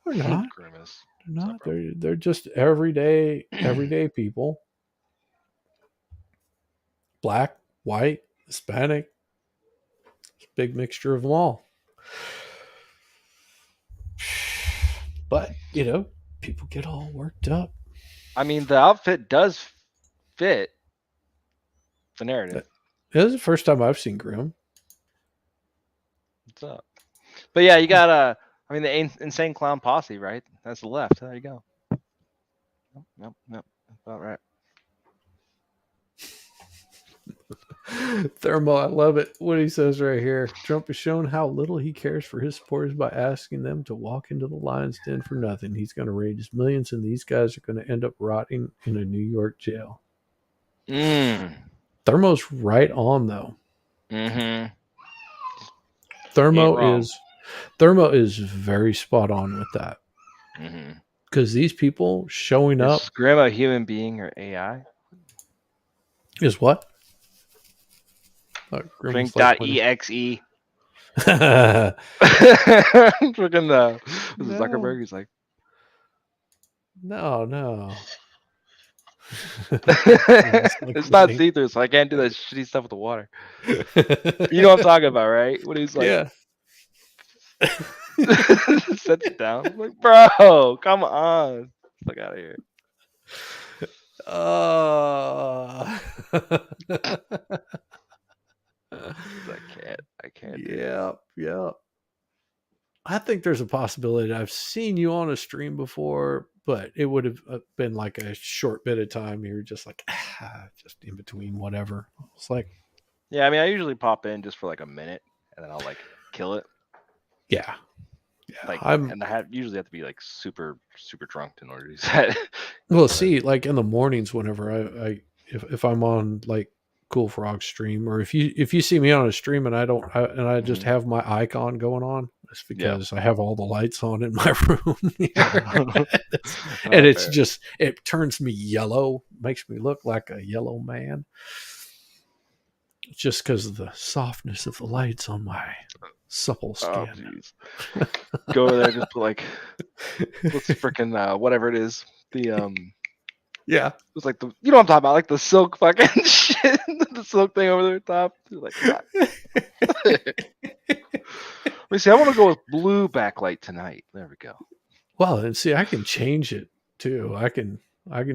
They're not. Grimace. They're not. They're just everyday people. Black, white, Hispanic. It's a big mixture of them all. But people get all worked up. I mean, the outfit does fit the narrative. This is the first time I've seen Grim. What's up? But yeah, you got I mean, the Insane Clown Posse, right? That's the left. There you go. Nope. About right. Thermo, I love it. What he says right here. Trump has shown how little he cares for his supporters by asking them to walk into the lion's den for nothing. He's going to raise millions, and these guys are going to end up rotting in a New York jail. Thermo's right on, though. Mm-hmm. Thermo is very spot on with that. Mm-hmm. Because these people showing up Is Grim a human being or AI? is what? Drink.exe. Freaking was it Zuckerberg? He's like, no. it's not see-through, so I can't do that shitty stuff with the water. You know what I'm talking about, right? When he's like, Yeah. sets it down. I'm like, bro, come on. Fuck out of here. I can't. Yeah. I think there's a possibility. I've seen you on a stream before, but it would have been like a short bit of time. You're just like, just in between whatever. It's like, yeah, I mean, I usually pop in just for like a minute, and then I'll like kill it. Yeah. Like, and I usually have to be like super drunk in order to do that. Well, see, like in the mornings, whenever if I'm on like Cool Frog stream, or if you see me on a stream and I just have my icon going on, it's because I have all the lights on in my room and it's just, it turns me yellow, makes me look like a yellow man, just because of the softness of the lights on my supple skin. Oh, go over there, just put like, what's freaking whatever it is, the yeah, it's like the, you know what I'm talking about, like the silk fucking shit, the silk thing over the top. Like, let me see. I want to go with blue backlight tonight. There we go. Well, and see, I can change it too. I can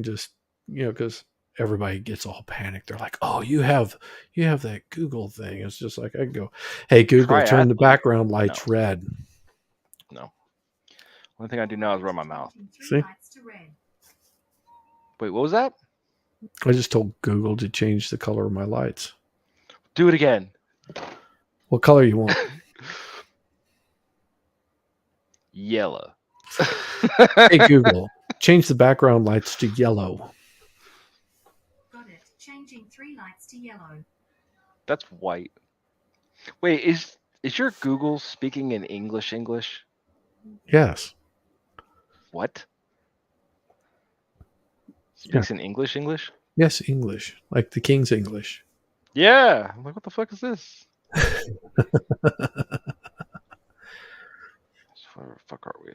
just, because everybody gets all panicked. They're like, "Oh, you have that Google thing." It's just like I can go, "Hey Google, turn the background lights red." No. Only thing I do now is rub my mouth. See? Wait, what was that? I just told Google to change the color of my lights. Do it again. What color you want? Yellow. Hey Google, change the background lights to yellow. Got it. Changing 3 lights to yellow. That's white. Wait, is your Google speaking in English? Yes. What? Speaks in English? Yes, English. Like the King's English. Yeah. I'm like, what the fuck is this? Where the fuck are we?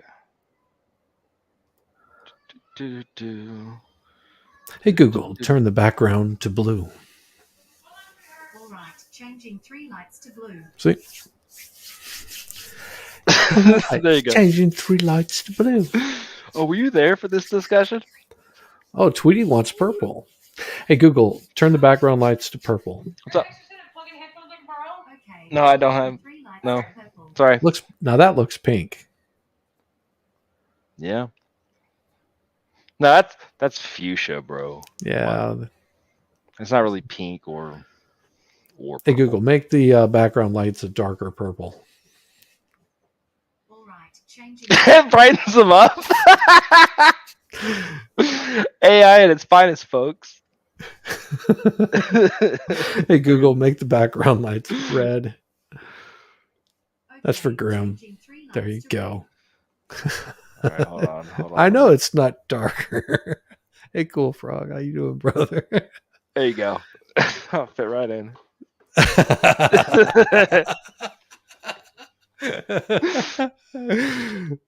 Hey Google, turn the background to blue. All right, changing 3 lights to blue. See? There you go. Changing 3 lights to blue. Oh, were you there for this discussion? Oh, Tweety wants purple. Hey Google, turn the background lights to purple. What's up? Okay. No, I don't have. 3 lights No. to purple. Sorry. Now that looks pink. Yeah. No, that's fuchsia, bro. Yeah. It's not really pink or purple. Hey Google, make the background lights a darker purple. All right, changing. It brightens them up. AI at its finest, folks. Hey Google, make the background lights red. That's for Grim. Changing 3 lights There you to go. All right, hold on. I know it's not darker. Hey, Cool Frog, how you doing, brother? There you go. I'll fit right in.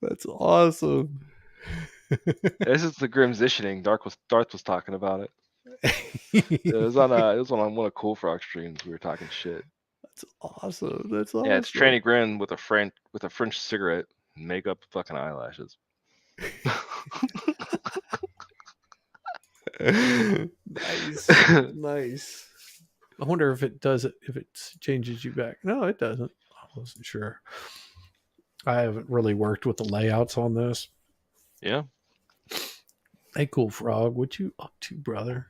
That's awesome. This is the Grimsitioning. Darth was talking about it. It was on one of Cool Frog streams. We were talking shit. That's awesome. That's awesome. Yeah, it's training Grim with a French cigarette, and makeup, fucking eyelashes. Nice. Nice. I wonder if it does it, if it changes you back. No, it doesn't. I wasn't sure. I haven't really worked with the layouts on this. Yeah. Hey, Cool Frog, what you up to, brother?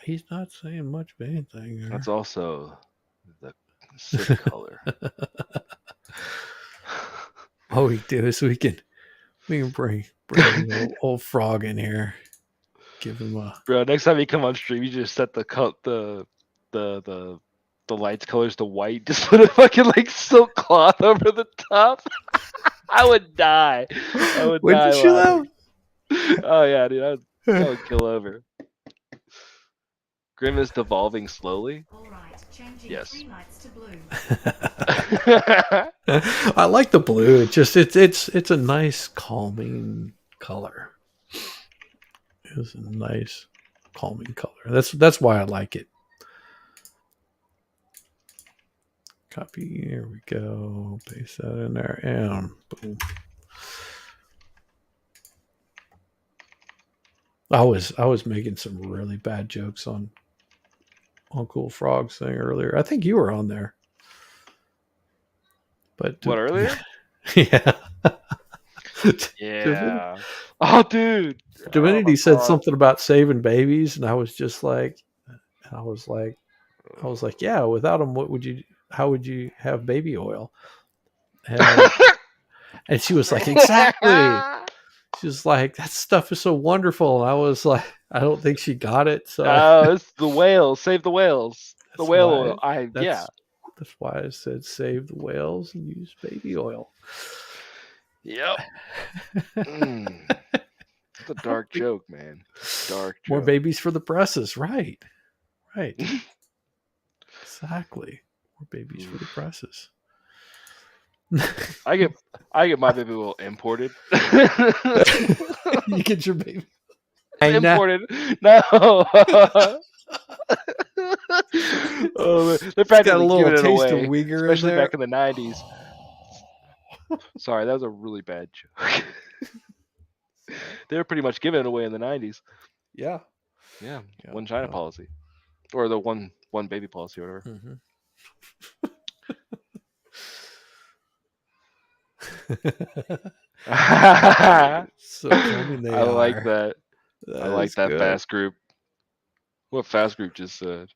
He's not saying much of anything. There. That's also the Sith color. All we do is we can bring old Frog in here. Give him a Bro, next time you come on stream, you just set the lights colors to white. Just put a fucking like silk cloth over the top. I would die. I would When die. did you laughing. laugh? Oh yeah, dude, I would kill over. Grimace devolving slowly. All right, changing Yes. 3 lights to blue. I like the blue. It's a nice calming color. It's a nice calming color. That's why I like it. Copy. Here we go. Paste that in there and boom. I was making some really bad jokes on Cool Frog's thing earlier. I think you were on there. But What, earlier? Yeah. Yeah. Oh, dude. Divinity Oh, my said God. something about saving babies, and I was like, yeah, without them, how would you have baby oil? And she was like, exactly. She was like, that stuff is so wonderful. And I was like, I don't think she got it. So Oh, it's the whales. Save the whales. The That's whale why- oil. Yeah. that's why I said save the whales and use baby oil. Yep. It's a dark joke, man. Dark joke. More babies for the presses, right? Right. Exactly. More babies for the presses. I get my baby oil imported. You get your baby. I know. Imported. No. Oh, they're It's got a practically little giving it taste away, of Uyghur in especially there. back in the 90s. Sorry, that was a really bad joke. They were pretty much giving it away in the 90s. Yeah. Yeah, Yeah, one China yeah. policy, or the one baby policy, or whatever. Mm-hmm. So calming they I like are. that. I like is that good. fast group. What fast group just said?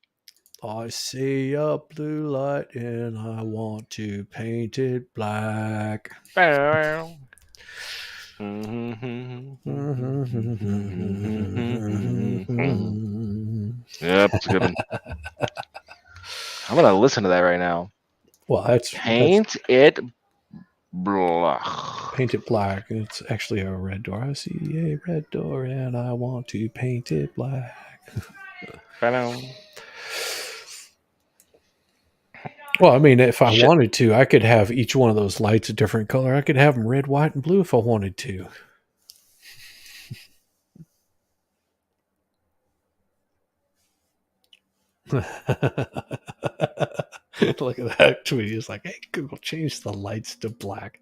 I see a blue light and I want to paint it black. Yep, it's a good one. I'm gonna listen to that right now. Well, that's Paint it black. paint it black. It's actually a red door. I see a red door and I want to paint it black. Well, I mean, if I Shit. wanted to, I could have each one of those lights a different color. I could have them red, white, and blue if I wanted to. Look at that tweet. He's like, hey, Google, change the lights to black.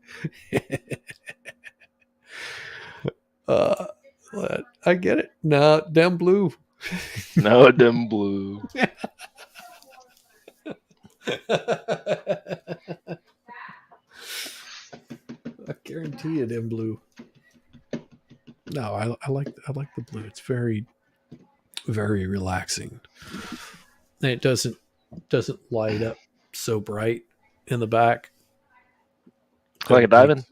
But I get it. No, damn blue. No, them blue. I guarantee you, them blue. No, I like the blue. It's very, very relaxing. And it doesn't light up so bright in the back. Like a diamond?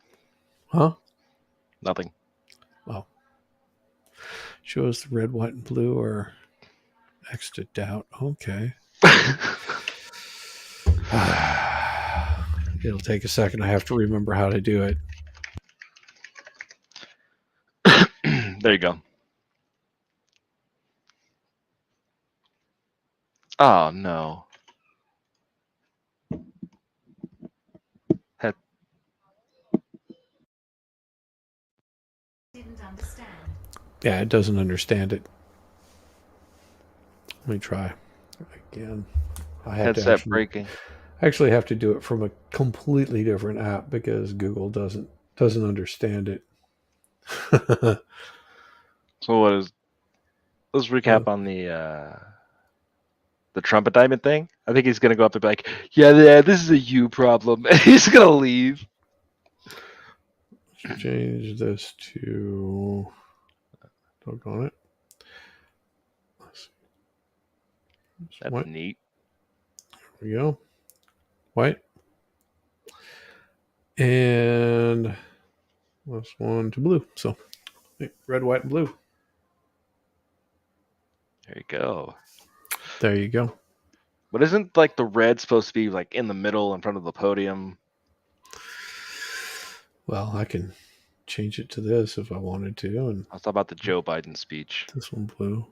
Huh? Nothing. Shows the red, white, and blue or extra doubt. Okay. It'll take a second. I have to remember how to do it. There you go. Oh no. Didn't understand. Yeah, it doesn't understand it. Let me try again. I have to Headset breaking. actually have to do it from a completely different app because Google doesn't doesn't understand it. So what is? Let's recap on the Trump indictment thing. I think he's gonna go up and be like, "Yeah, this is a you problem," and he's gonna leave. Change this to. Doggone it. Let's see. That's White. neat. There we go. White. And last one to blue. So red, white, and blue. There you go. There you go. But isn't like the red supposed to be like in the middle in front of the podium? Well, I can change it to this if I wanted to, and I was talking about the Joe Biden speech. this one blue.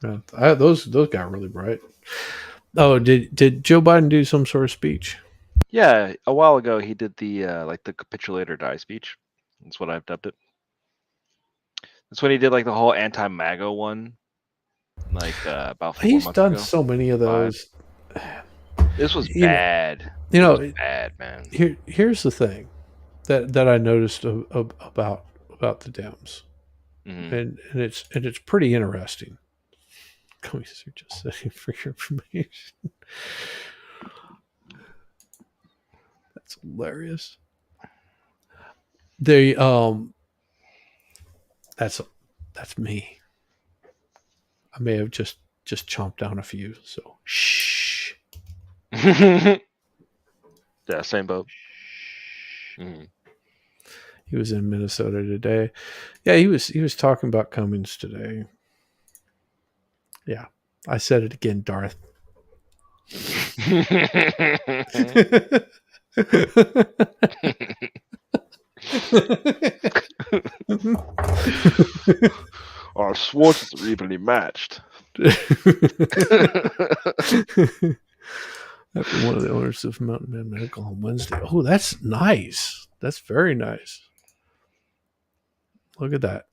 Yeah, those got really bright. Oh, did Joe Biden do some sort of speech? Yeah, a while ago he did the like the capitulate or die speech. That's what I've dubbed it. That's when he did like the whole anti-MAGA one, like about 4 He's months done ago. so many of those. This was You know- bad. You know, It was bad, man. here's the thing that I noticed about the Dems, Mhm. and it's pretty interesting. Companies are just setting for your information. That's hilarious. They that's me. I may have just chomped down a few, so shh. Yeah, same boat. Mhm. He was in Minnesota today. Yeah, he was talking about Cummings today. Yeah, I said it again, Darth. Our swords are evenly matched. After one of the owners of Mountain Man Medical on Wednesday. Oh, that's nice. That's very nice. Look at that.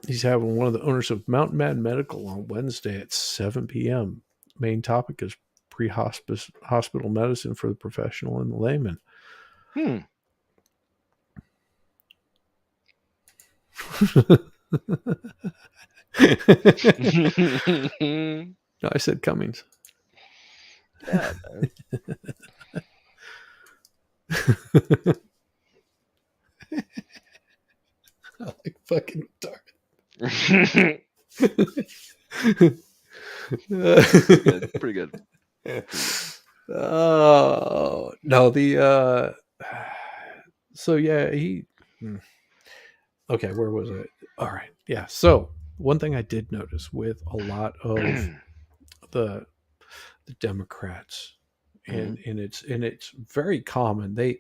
He's having one of the owners of Mountain Man Medical on Wednesday at 7 p.m. Main topic is pre-hospice hospital medicine for the professional and the layman. No, I said Cummings. Yeah, man. I like fucking Darth. Pretty good. Oh no, so yeah, okay, where was it? All right, yeah. So one thing I did notice with a lot of the Democrats, and it's very common. They're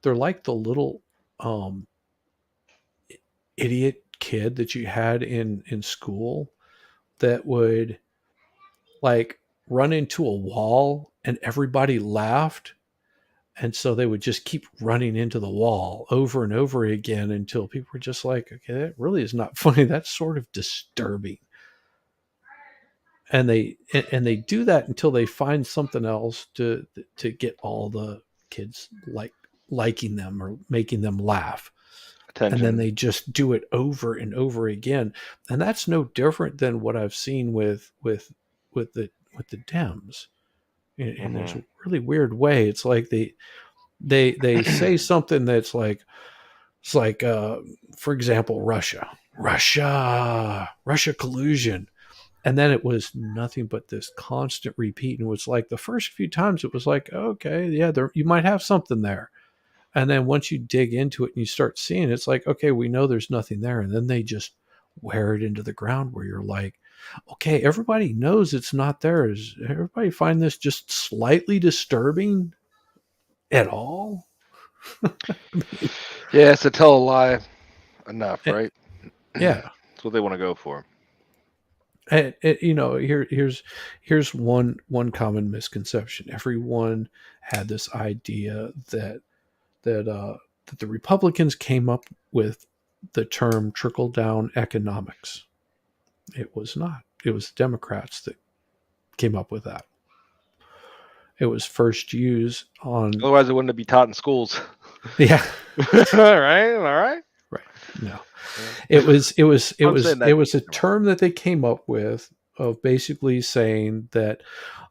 like the little idiot kid that you had in school that would like run into a wall and everybody laughed, and so they would just keep running into the wall over and over again until people were just like, okay, that really is not funny, that's sort of disturbing. And they do that until they find something else to get all the kids liking them or making them laugh. Attention. And then they just do it over and over again. And that's no different than what I've seen with the Dems in this really weird way. It's like they say something that's like, it's like, for example, Russia collusion. And then it was nothing but this constant repeat. And it was like the first few times it was like, okay, yeah, you might have something there. And then once you dig into it and you start seeing it, it's like, okay, we know there's nothing there. And then they just wear it into the ground where you're like, okay, everybody knows it's not there. Does everybody find this just slightly disturbing at all? Yeah, it's to tell a lie enough, right? Yeah. That's what they want to go for. And here's one common misconception. Everyone had this idea that the Republicans came up with the term trickle down economics. It was not. It was the Democrats that came up with that. it was first used on. Otherwise, it wouldn't be taught in schools. Yeah. All right. No. It was I'm saying that- a term that they came up with of basically saying that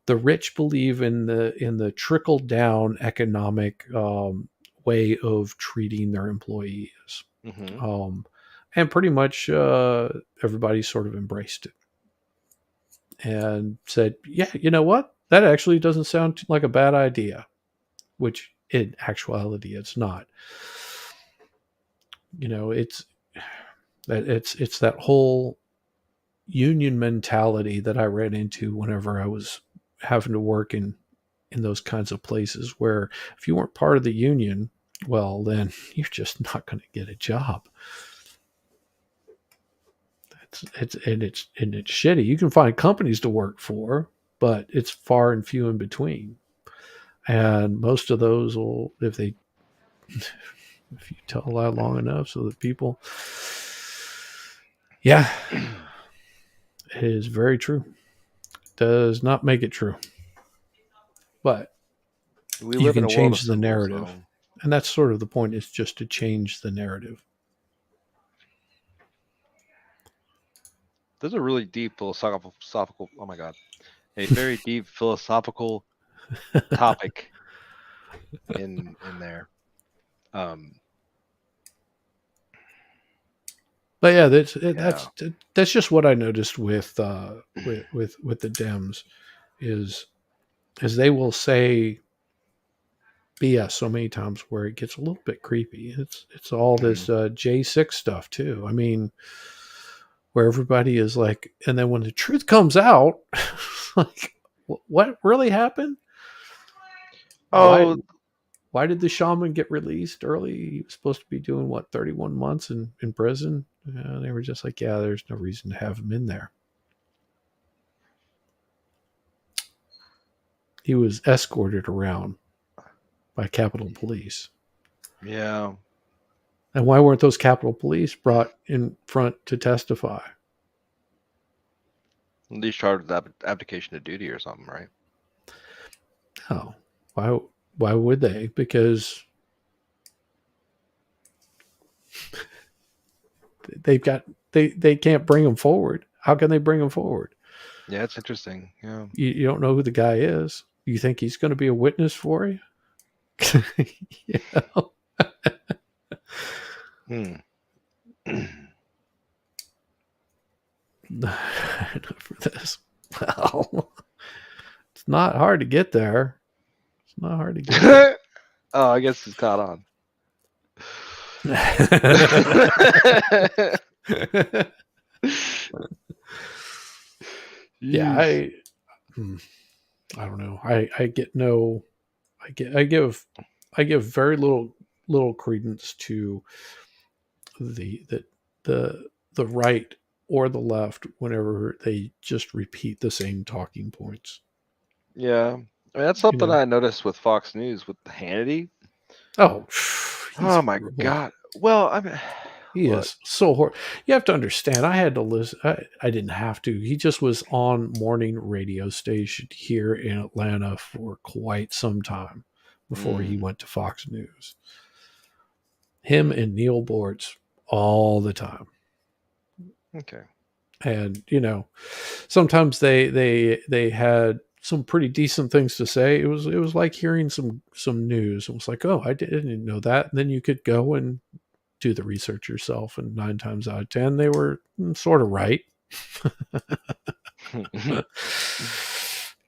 the rich believe in the trickle down economic way of treating their employees, and pretty much everybody sort of embraced it and said, "Yeah, you know what? That actually doesn't sound like a bad idea," which in actuality it's not. You know, it's that whole union mentality that I ran into whenever I was having to work in those kinds of places, where if you weren't part of the union, well, then you're just not going to get a job. It's shitty. You can find companies to work for, but it's far and few in between. And most of those will, if you tell a lie long enough, so that people, yeah, it is very true. Does not make it true, but We you live in can a world change of the symbols, narrative, so- and that's sort of the point. Is just to change the narrative. There's a really deep philosophical. Oh my god, a very deep philosophical topic in there. But yeah, that's just what I noticed with the Dems is they will say BS so many times where it gets a little bit creepy. It's all this J6 stuff too. I mean, where everybody is like, and then when the truth comes out, like, what really happened? Oh, Why did the shaman get released early? He was supposed to be doing 31 months in prison. They were just like, yeah, there's no reason to have him in there. He was escorted around by Capitol Police. yeah. And why weren't those Capitol Police brought in front to testify? At least charged with abdication of duty or something, right? No. Why would they? Because they can't bring them forward. How can they bring them forward? Yeah, it's interesting. Yeah. You don't know who the guy is. You think he's going to be a witness for you? You know? Enough for this. Well, it's not hard to get there. It's not hard to get there. Oh, I guess it's caught on. Yeah, I don't know. I give very little credence to the right or the left whenever they just repeat the same talking points. Yeah. I mean, that's something I noticed with Fox News with Hannity. Oh, oh my horrible. God. Well, I mean, he is so horrible. You have to understand. I had to listen. I didn't have to. He just was on morning radio station here in Atlanta for quite some time before he went to Fox News. Him and Neil Bortz all the time. Okay. And sometimes they had some pretty decent things to say. It was like hearing some news. It was like, oh, I didn't know that. And then you could go and do the research yourself, and 9 times out of 10 they were sort of right.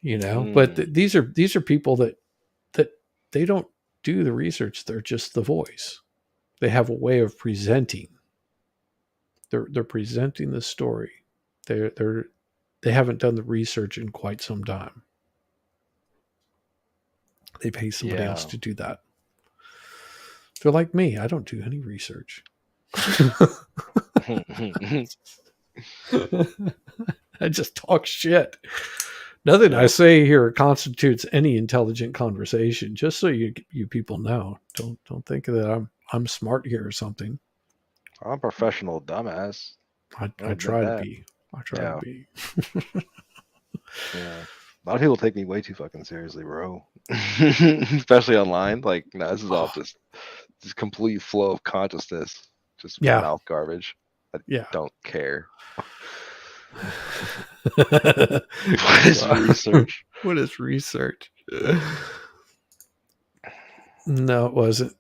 But these are people that they don't do the research. They're just the voice. They have a way of presenting. They're presenting the story. They haven't done the research in quite some time. They pay somebody else to do that. They're like me. I don't do any research. I just talk shit. Nothing I say here constitutes any intelligent conversation. Just so you people know, don't think that I'm smart here or something. I'm a professional dumbass. I try to be. I try to be. Yeah. A lot of people take me way too fucking seriously, bro. Especially online. Like, no, this is all just complete flow of consciousness. Just Yeah. mouth garbage. I Yeah. don't care. What is research? What is research? No, it wasn't.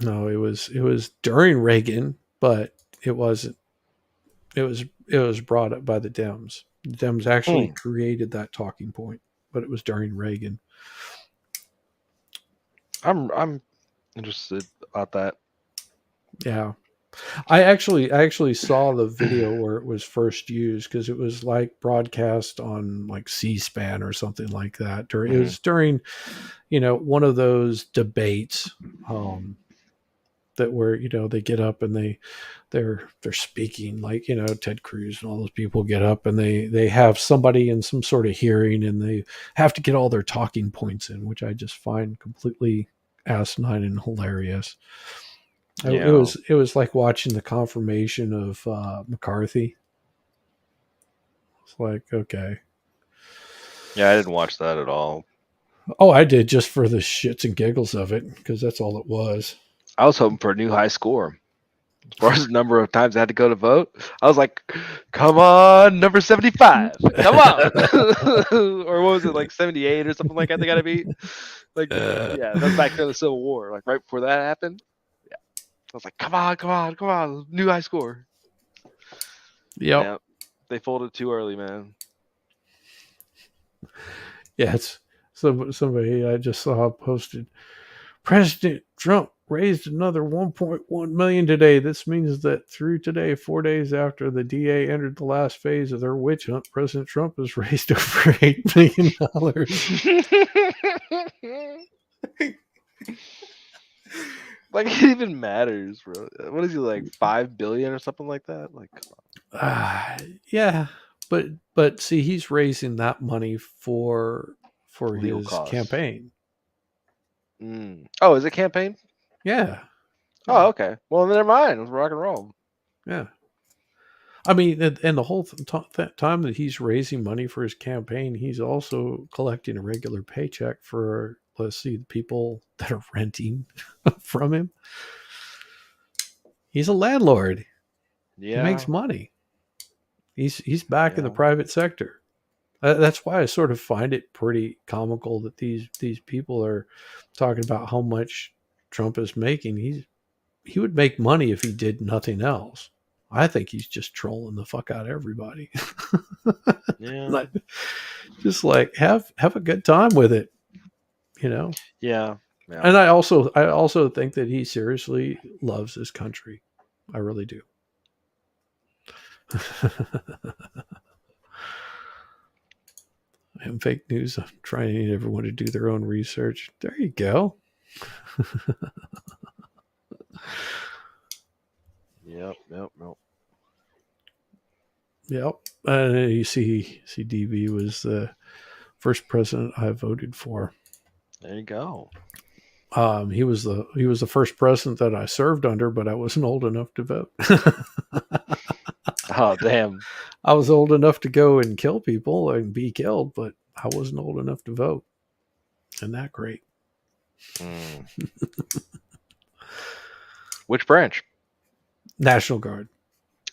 No, it was during Reagan, but it wasn't. It was brought up by the Dems. The Dems actually created that talking point, but it was during Reagan. I'm interested about that. Yeah. I actually saw the video where it was first used because it was like broadcast on like C-SPAN or something like that. It was during, one of those debates that where they get up and they're speaking, like Ted Cruz and all those people get up and they have somebody in some sort of hearing and they have to get all their talking points in, which I just find completely asinine and hilarious. Yeah. It was like watching the confirmation of McCarthy. It's like, okay. Yeah, I didn't watch that at all. Oh, I did, just for the shits and giggles of it, because that's all it was. I was hoping for a new high score. As far as the number of times I had to go to vote, I was like, come on, number 75. Come on. Or what was it, like 78 or something like that they got to beat? Like, yeah, that's back during the Civil War. Like, right before that happened. Yeah. I was like, come on. New high score. Yep. Yeah. They folded too early, man. Yeah, it's somebody I just saw posted. President Trump raised another 1.1 million today. This means that through today, 4 days after the DA entered the last phase of their witch hunt, President Trump has raised over $8 million. Like, it even matters, bro. What is he, like 5 billion or something like that? Like, come on. Yeah, but see, he's raising that money for Legal his costs. campaign. Oh, is it campaign? Yeah. Oh, okay. Well, never mind. It was rock and roll. Yeah. I mean, and the whole time that he's raising money for his campaign, he's also collecting a regular paycheck for, let's see, the people that are renting from him. He's a landlord. Yeah. He makes money. He's back in the private sector. That's why I sort of find it pretty comical that these people are talking about how much Trump is making. He would make money if he did nothing else. I think he's just trolling the fuck out of everybody. Yeah. Just like have a good time with it, Yeah. And I also think that he seriously loves his country. I really do. And fake news. I'm trying to get everyone to do their own research. There you go. Yep. You see, DB was the first president I voted for. There you go. He was the first president that I served under, but I wasn't old enough to vote. Oh, damn. I was old enough to go and kill people and be killed, but I wasn't old enough to vote. Isn't that great? Which branch? National Guard.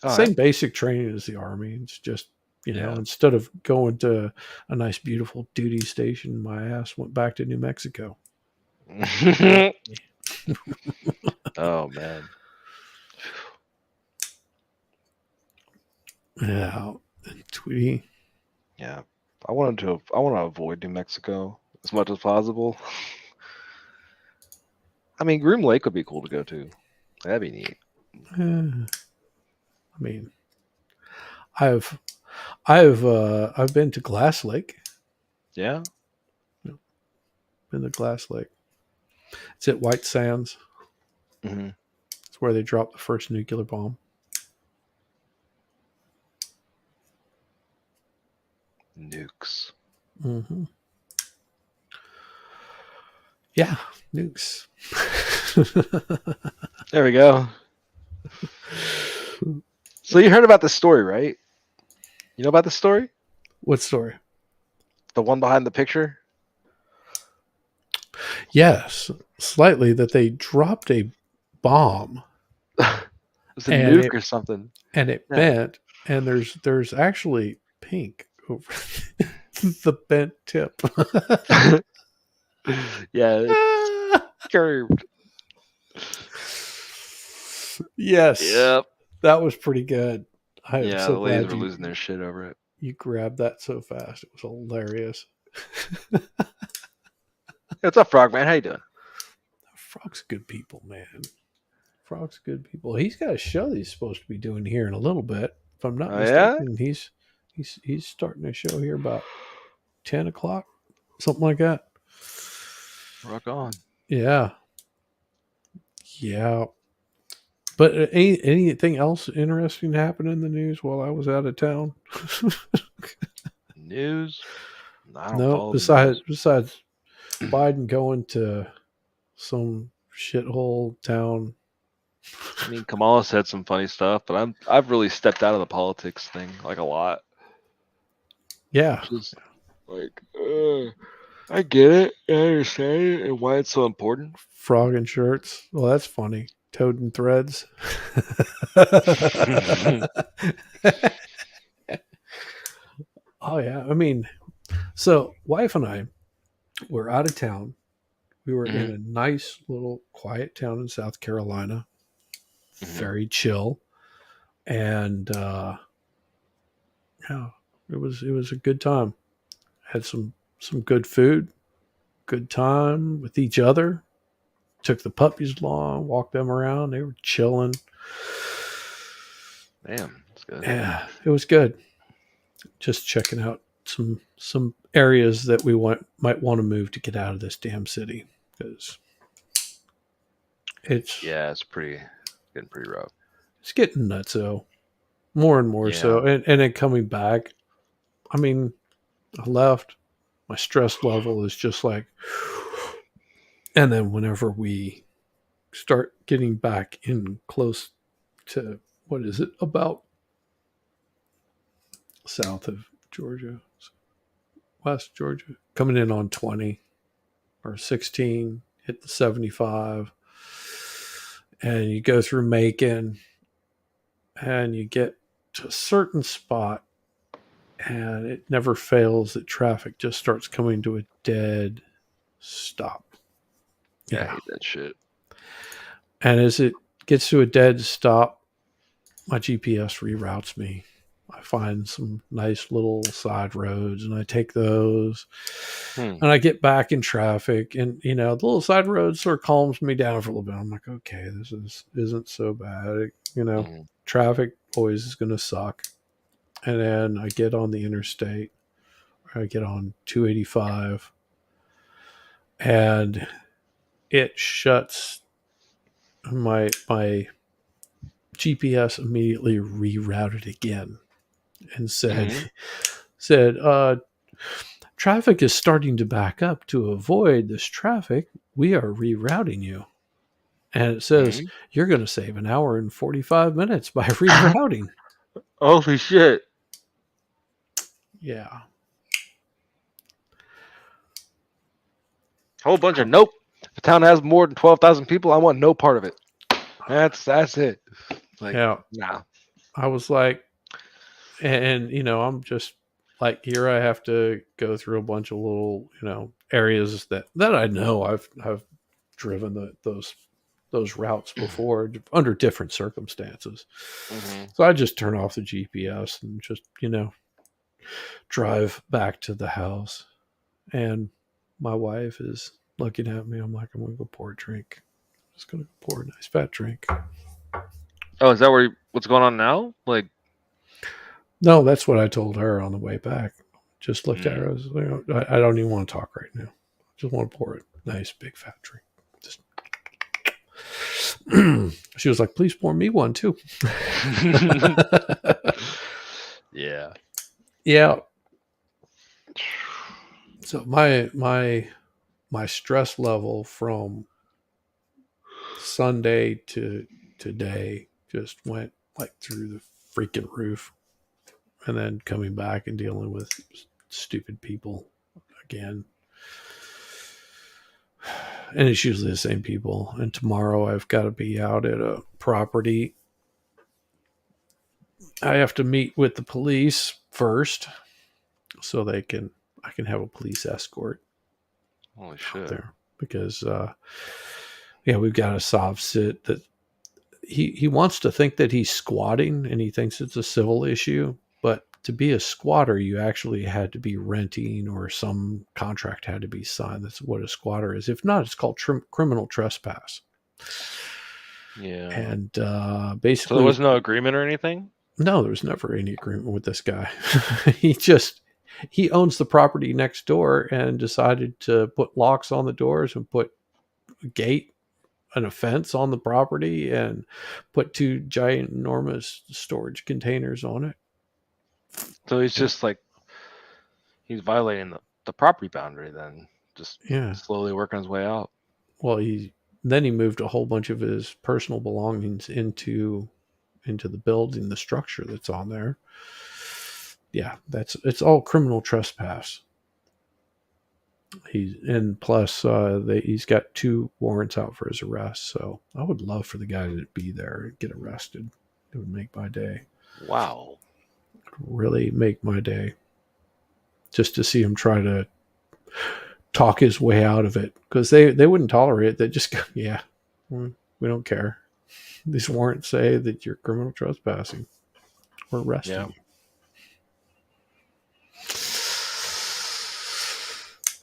Same basic training as the Army. It's just, instead of going to a nice, beautiful duty station, my ass went back to New Mexico. Oh, man. Yeah. And Tweety. Yeah. I want to avoid New Mexico as much as possible. I mean, Groom Lake would be cool to go to. That'd be neat. I mean, I've been to Glass Lake. Yeah. Been to Glass Lake. It's at White Sands. Mm-hmm. It's where they dropped the first nuclear bomb. Nukes. Mm-hmm. Yeah, nukes. There we go. So you heard about this story, right? You know about this story? What story? The one behind the picture? Yes, slightly that they dropped a bomb It's a and nuke or something. it Yeah. bent, and there's actually pink over the bent tip. Yeah, it's curved. Yes, Yep. that was pretty good. I am Yeah, so the ladies glad were losing their shit over it. you grabbed that so fast. It was hilarious. What's up, Frogman? How you doing? Frog's good people, man. Frog's good people. He's got a show that he's supposed to be doing here in a little bit. If I'm not Oh, yeah? mistaken, he's starting a show here about 10 o'clock, something like that. Rock on. Yeah, yeah. But anything else interesting happened in the news while I was out of town? News? I don't No, follow the besides Biden going to some shithole town. I mean, Kamala said some funny stuff, but I've really stepped out of the politics thing like a lot. Yeah, Just like, I get it, I understand it, and why it's so important. frog in shirts. Well, that's funny. Toad in threads. Oh yeah, I mean, so wife and I were out of town. We were in a nice little quiet town in South Carolina, very chill, and yeah, it was a good time. Had some good food, good time with each other. Took the puppies along, walked them around. They were chilling. Damn, that's good. Yeah, it was good. Just checking out some areas that we might want to move to get out of this damn city, because it's Yeah, it's getting pretty rough. it's getting nutso, more and more so, and then coming back. I mean, I left. My stress level is just like, and then whenever we start getting back in close to, what is it, about south of Georgia, West Georgia, coming in on 20 or 16, hit the 75, and you go through Macon, and you get to a certain spot, and it never fails that traffic just starts coming to a dead stop. Yeah, I hate that shit. And as it gets to a dead stop, my GPS reroutes me. I find some nice little side roads, and I take those, and I get back in traffic, and the little side road sort of calms me down for a little bit. I'm like, okay, this isn't so bad. Traffic always is going to suck. And then I get on the interstate, or I get on 285, and it shuts. My GPS immediately rerouted again and said, traffic is starting to back up. To avoid this traffic, we are rerouting you. And it says, you're going to save an hour and 45 minutes by rerouting. Holy shit. Yeah. Whole bunch of nope. If a town has more than 12,000 people, I want no part of it. That's it. Like, Yeah. nah. I was like, and I'm just like, here I have to go through a bunch of little, areas that I know I've driven those routes before under different circumstances. So I just turn off the GPS and just, drive back to the house. And my wife is looking at me. I'm like, I'm going to go pour a drink. I'm just going to pour a nice fat drink. Oh, is that what's going on now? Like, no, that's what I told her on the way back. Just looked at her. I was like, I don't even want to talk right now. I just want to pour a nice big fat drink. Just she was like, please pour me one too. yeah. Yeah. So my stress level from Sunday to today just went like through the freaking roof, and then coming back and dealing with stupid people again. And it's usually the same people. And tomorrow I've got to be out at a property. I have to meet with the police first so I can have a police escort Holy out shit. there because we've got a sob sit that he wants to think that he's squatting and he thinks it's a civil issue, but to be a squatter you actually had to be renting or some contract had to be signed. That's what a squatter is. If not, it's called criminal trespass. Yeah. And So basically there was no agreement or anything? no, there was never any agreement with this guy. He owns the property next door and decided to put locks on the doors and put a gate and a fence on the property and put 2 giant enormous storage containers on it. So he's just like, he's violating the property boundary then. Just Yeah. slowly working his way out. Well, he moved a whole bunch of his personal belongings into the building, the structure that's on there. Yeah, it's all criminal trespass. He's got 2 warrants out for his arrest. So I would love for the guy to be there and get arrested. It would make my day. Wow. It would really make my day. Just to see him try to talk his way out of it, because they wouldn't tolerate it. They just go, yeah, we don't care. These warrants say that you're criminal trespassing. We're arresting you.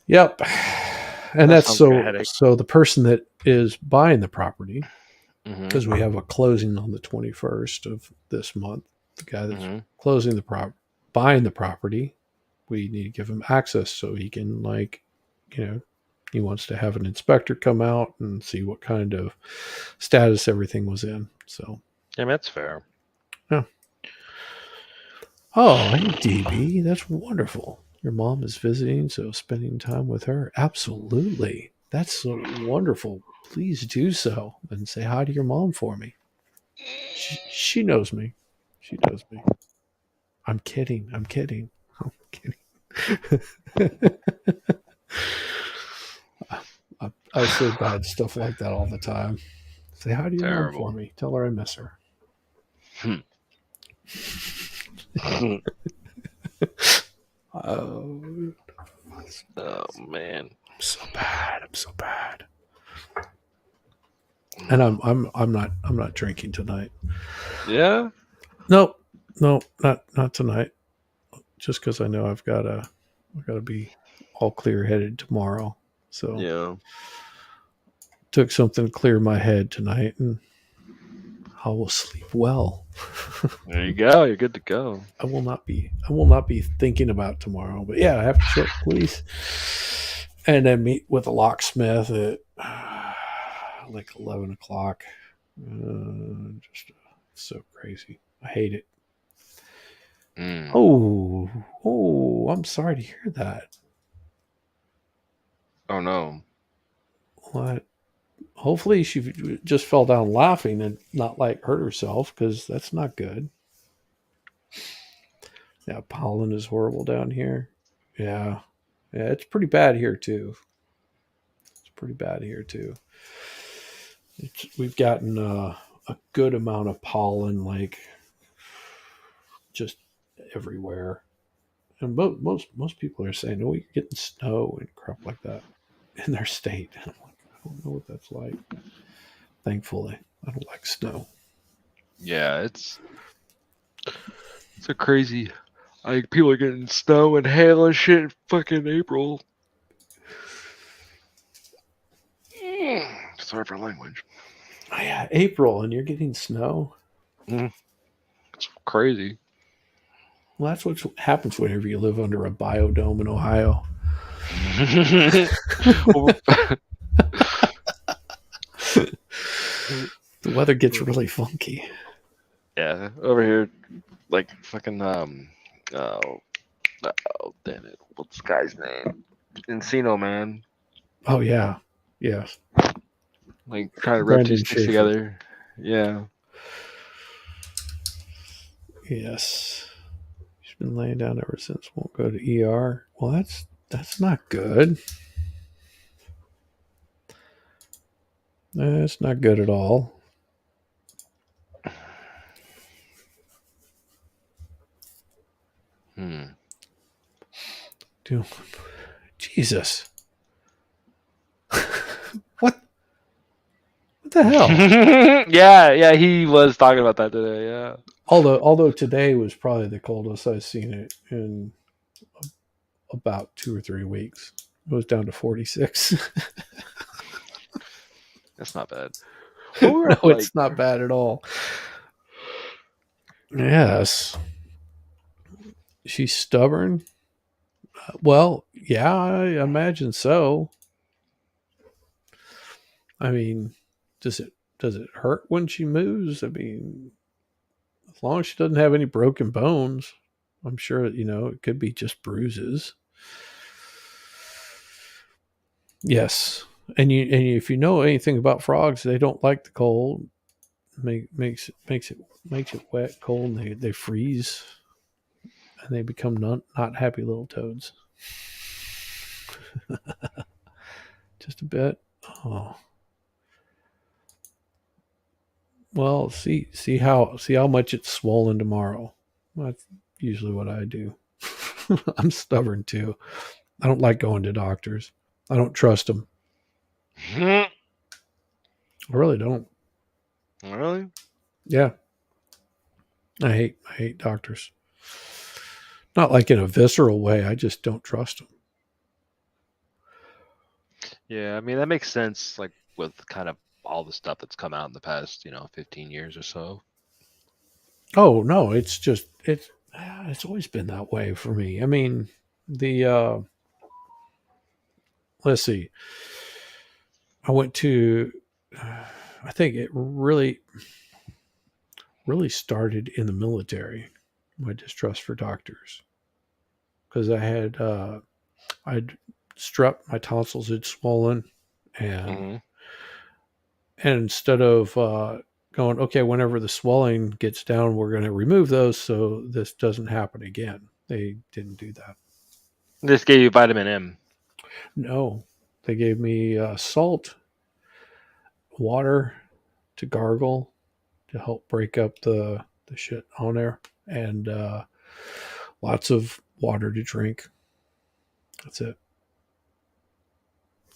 Yep. And That that's sounds like a headache. so the person that is buying the property, Mhm. because we have a closing on the 21st of this month, the guy that's Mhm. closing buying the property, we need to give him access so he can, like, he wants to have an inspector come out and see what kind of status everything was in. So, Yeah, that's fair. oh, hey, DB, that's wonderful. Your mom is visiting, so spending time with her. Absolutely. That's so wonderful. Please do so and say hi to your mom for me. She knows me. She knows me. I'm kidding. I'm kidding. I say bad stuff like that all the time. Say hi to your mom Terrible. for me. Tell her I miss her. Oh, Oh man. I'm so bad. I'm so bad. And I'm not drinking tonight. Yeah. No, not tonight. Just because I know I've got to be all clear headed tomorrow. So Yeah. took something to clear my head tonight, and I will sleep well. There you go. You're good to go. I will not be thinking about tomorrow. But yeah, I have to show up to police and then meet with a locksmith at like 11 o'clock. Just so crazy. I hate it. Mm. Oh, I'm sorry to hear that. Oh no. What? Hopefully she just fell down laughing and not like hurt herself, because that's not good. Yeah, pollen is horrible down here. Yeah, it's pretty bad here too. We've gotten a good amount of pollen, like just everywhere. And most people are saying, "Oh, you're getting snow and crap like that in their state." And I'm like, I don't know what that's like. Thankfully, I don't like snow. Yeah, it's a crazy. Like, people are getting snow and hail and shit in fucking April. Sorry for language. Oh, yeah, April, and you're getting snow. It's crazy. Well, that's what happens whenever you live under a biodome in Ohio. The weather gets really funky. Yeah, over here, like fucking oh damn it, what's this guy's name? Encino, man. Oh yeah, yes. Like trying to rub Brandon two sticks Schaefer. together. Yeah. Yes. She's been laying down ever since. Won't go to ER. Well, That's not good. That's not good at all. Dude, Jesus. What? What the hell? Yeah, he was talking about that today. Yeah. Although today was probably the coldest I've seen it in about 2 or 3 weeks. It was down to 46. That's not bad. Well, we were No, up, like, it's not bad at all. Yes. She's stubborn. Well, yeah, I imagine so. I mean, does it hurt when she moves? I mean, as long as she doesn't have any broken bones, I'm sure it could be just bruises. Yes, and if you know anything about frogs, they don't like the cold. Makes it wet, cold, and they freeze, and they become not happy little toads. Just a bit. Oh. Well, see how much it's swollen tomorrow. That's usually what I do. I'm stubborn too. I don't like going to doctors. I don't trust them. I really don't. Really? Yeah. I hate doctors. Not like in a visceral way. I just don't trust them. Yeah, I mean that makes sense. Like with kind of all the stuff that's come out in the past, 15 years or so. Oh no, it's always been that way for me. I mean, let's see. I went to I think it really started in the military, my distrust for doctors. Because I'd strep, my tonsils had swollen, and Mm-hmm. and instead of going, okay, whenever the swelling gets down, we're going to remove those so this doesn't happen again. They didn't do that. This gave you vitamin M. No, they gave me salt, water to gargle to help break up the shit on there, and lots of water to drink. That's it.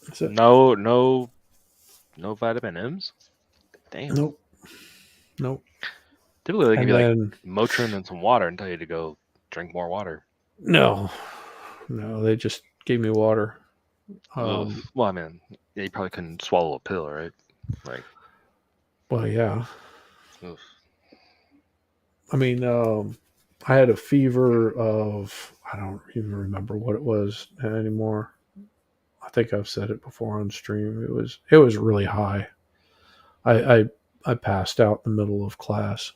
That's it. No vitamin M's. Damn. Nope. Typically they give And you then like Motrin and some water and tell you to go drink more water. no, they just gave me water. Well, I mean, you probably couldn't swallow a pill, right? Like, Well, yeah. oof. I mean, I had a fever of, I don't even remember what it was anymore. I think I've said it before on stream. It was really high. I passed out in the middle of class.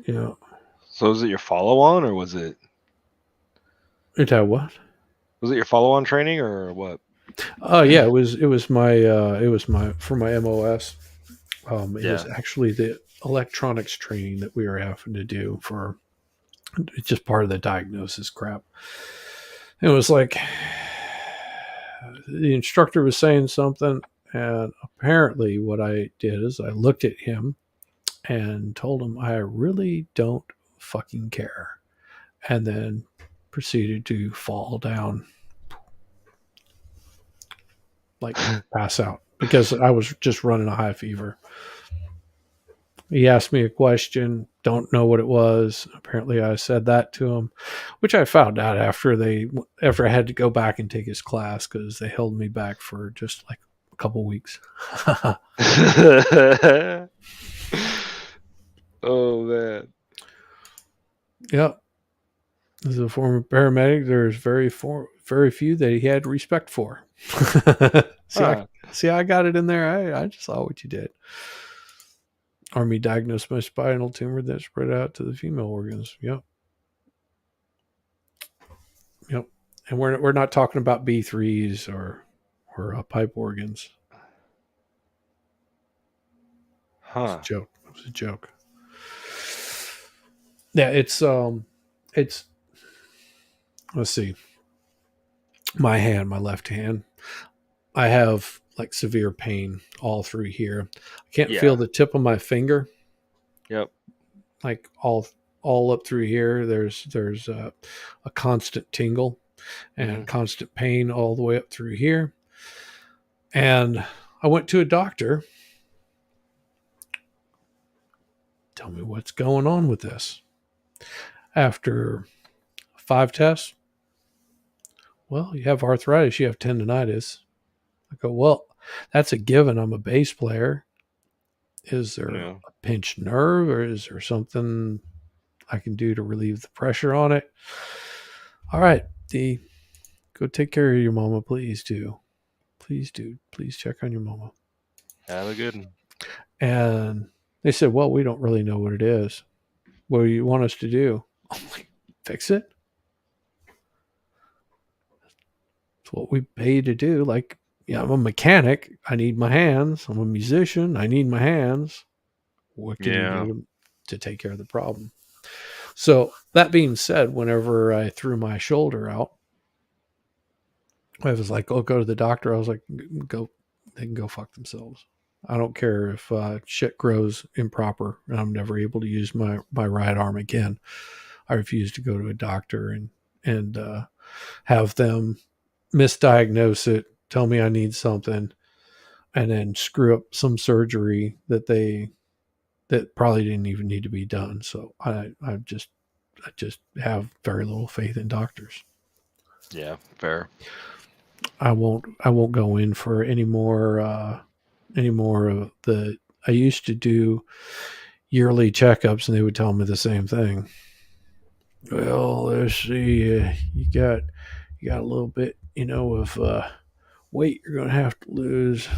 So was it your follow-on or was it What? was it your follow-on training or what? Oh yeah, it was my for my MOS. It was Yeah. actually the electronics training that we were having to do for. It's just part of the diagnosis crap. It was like the instructor was saying something, and apparently what I did is I looked at him and told him I really don't fucking care, and then proceeded to fall down, like pass out, because I was just running a high fever. He asked me a question, don't know what it was. Apparently I said that to him, which I found out after I had to go back and take his class, because they held me back for just like a couple weeks. Oh man. Yep. As a former paramedic, there's very few that he had respect for. See, I got it in there. I just saw what you did. Army diagnosed my spinal tumor that spread out to the female organs. Yep. And we're not talking about B3s or pipe organs. Huh. It was a joke. Yeah, it's let's see, my hand, my left hand, I have like severe pain all through here. I can't Yeah. feel the tip of my finger, Yep. like all up through here. There's a constant tingle and constant pain all the way up through here. And I went to a doctor. Tell me what's going on with this. After 5 tests, well, you have arthritis, you have tendonitis. I go, well, that's a given. I'm a bass player. Is there Yeah. a pinched nerve, or is there something I can do to relieve the pressure on it? All right, D, go take care of your mama, please do. Please do. Please check on your mama. Have a good one. And they said, well, we don't really know what it is. What do you want us to do? I'm like, fix it? It's what we pay to do. Like, yeah, I'm a mechanic. I need my hands. I'm a musician. I need my hands. What can Yeah. you do to take care of the problem? So that being said, whenever I threw my shoulder out, I was like, "Oh, go to the doctor." I was like, "Go, they can go fuck themselves. I don't care if shit grows improper and I'm never able to use my right arm again. I refuse to go to a doctor and have them misdiagnose it, tell me I need something, and then screw up some surgery that probably didn't even need to be done." So I just have very little faith in doctors. Yeah, fair. I won't go in for any more of the. I used to do yearly checkups, and they would tell me the same thing. Well, let's see, you got a little bit, of weight you're gonna have to lose.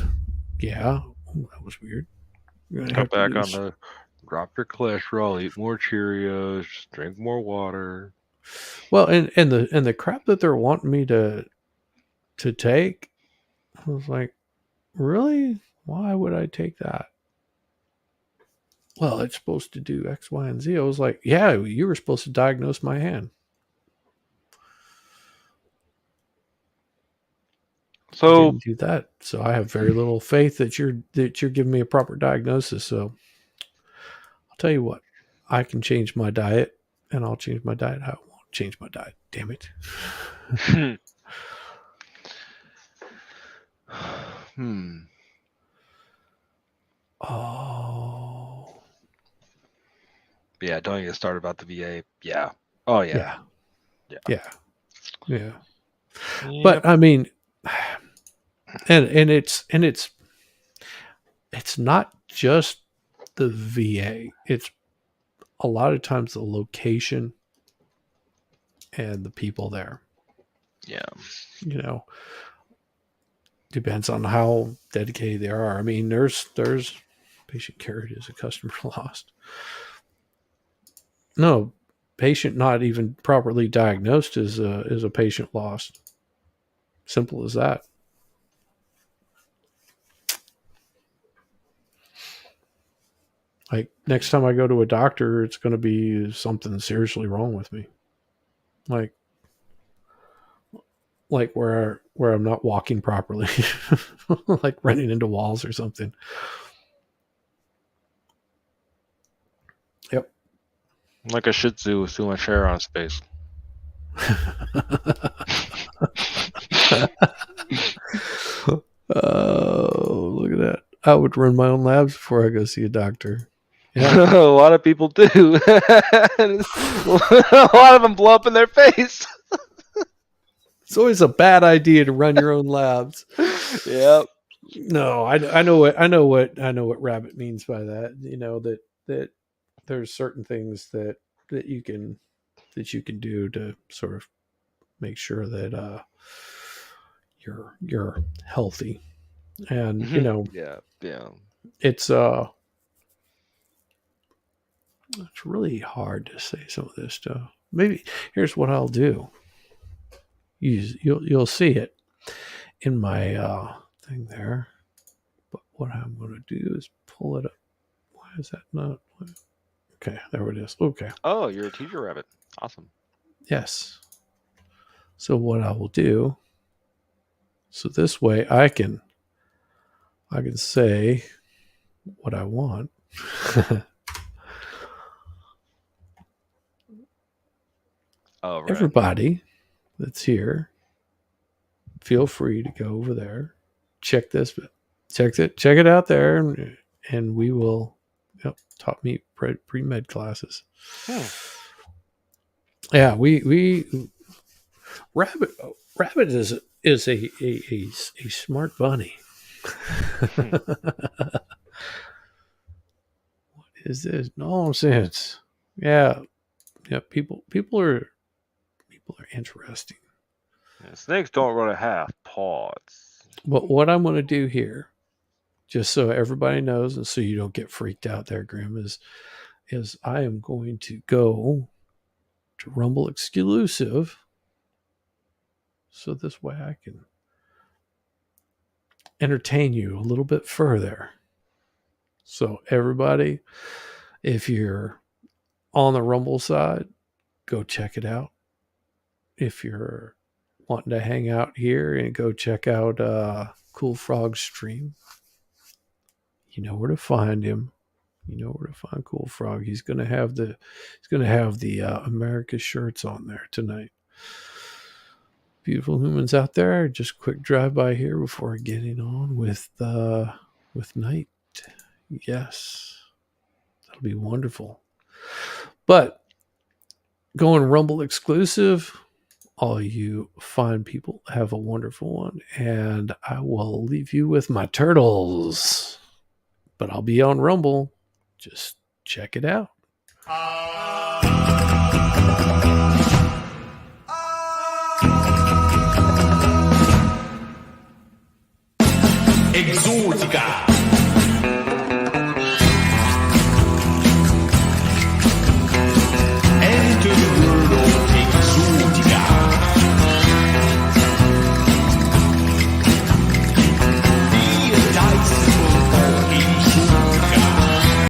Yeah, that was weird. You're gonna Cut have to back on lose. the drop your cholesterol, eat more Cheerios, just drink more water. Well, and the crap that they're wanting me to take, I was like, really? Why would I take that? Well, it's supposed to do X, Y, and Z. I was like, yeah, you were supposed to diagnose my hand. You So didn't do that. So I have very little faith that you're giving me a proper diagnosis. So I'll tell you what, I can change my diet, and I'll change my diet. I won't change my diet. Damn it. Oh. Yeah, don't get started about the VA. Yeah. Oh yeah. Yeah. Yeah. Yeah. Yep. But I mean, and it's not just the VA. It's a lot of times the location and the people there. Yeah. Depends on how dedicated they are. I mean, there's patient care is a customer lost. No, patient not even properly diagnosed is a patient lost. Simple as that. Like next time I go to a doctor, it's going to be something seriously wrong with me. Like where I'm not walking properly, like running into walls or something. Yep. Like a Shih Tzu with too much hair on its face. Oh, look at that. I would run my own labs before I go see a doctor. Yeah. A lot of people do. A lot of them blow up in their face. It's always a bad idea to run your own labs. Yep. No, I know what Rabbit means by that. That there's certain things that you can do to sort of make sure that you're healthy. And Yeah. it's really hard to say some of this stuff. Maybe here's what I'll do. You'll see it in my thing there. But what I'm going to do is pull it up. Why is that not? Okay, there it is. Okay. Oh, you're a teacher rabbit. Awesome. Yes. So what I will do, so this way I can say what I want. Oh, right. Everybody that's here, feel free to go over there, check it out there, and we will. Yep, taught me pre-med classes. Yeah, we rabbit is a smart bunny. What is this nonsense? Yeah, people are interesting. Yeah, snakes don't really have paws. But what I'm going to do here, just so everybody knows, and so you don't get freaked out there, Grim, is I am going to go to Rumble exclusive, so this way I can entertain you a little bit further. So everybody, if you're on the Rumble side, go check it out. If you're wanting to hang out here and go check out Cool Frog's stream, you know where to find him. You know where to find Cool Frog. He's gonna have the America shirts on there tonight. Beautiful humans out there. Just quick drive by here before getting on with night. Yes, that'll be wonderful. But going Rumble exclusive, all you fine people have a wonderful one, and I will leave you with my turtles. But I'll be on Rumble. Just check it out. Exótica.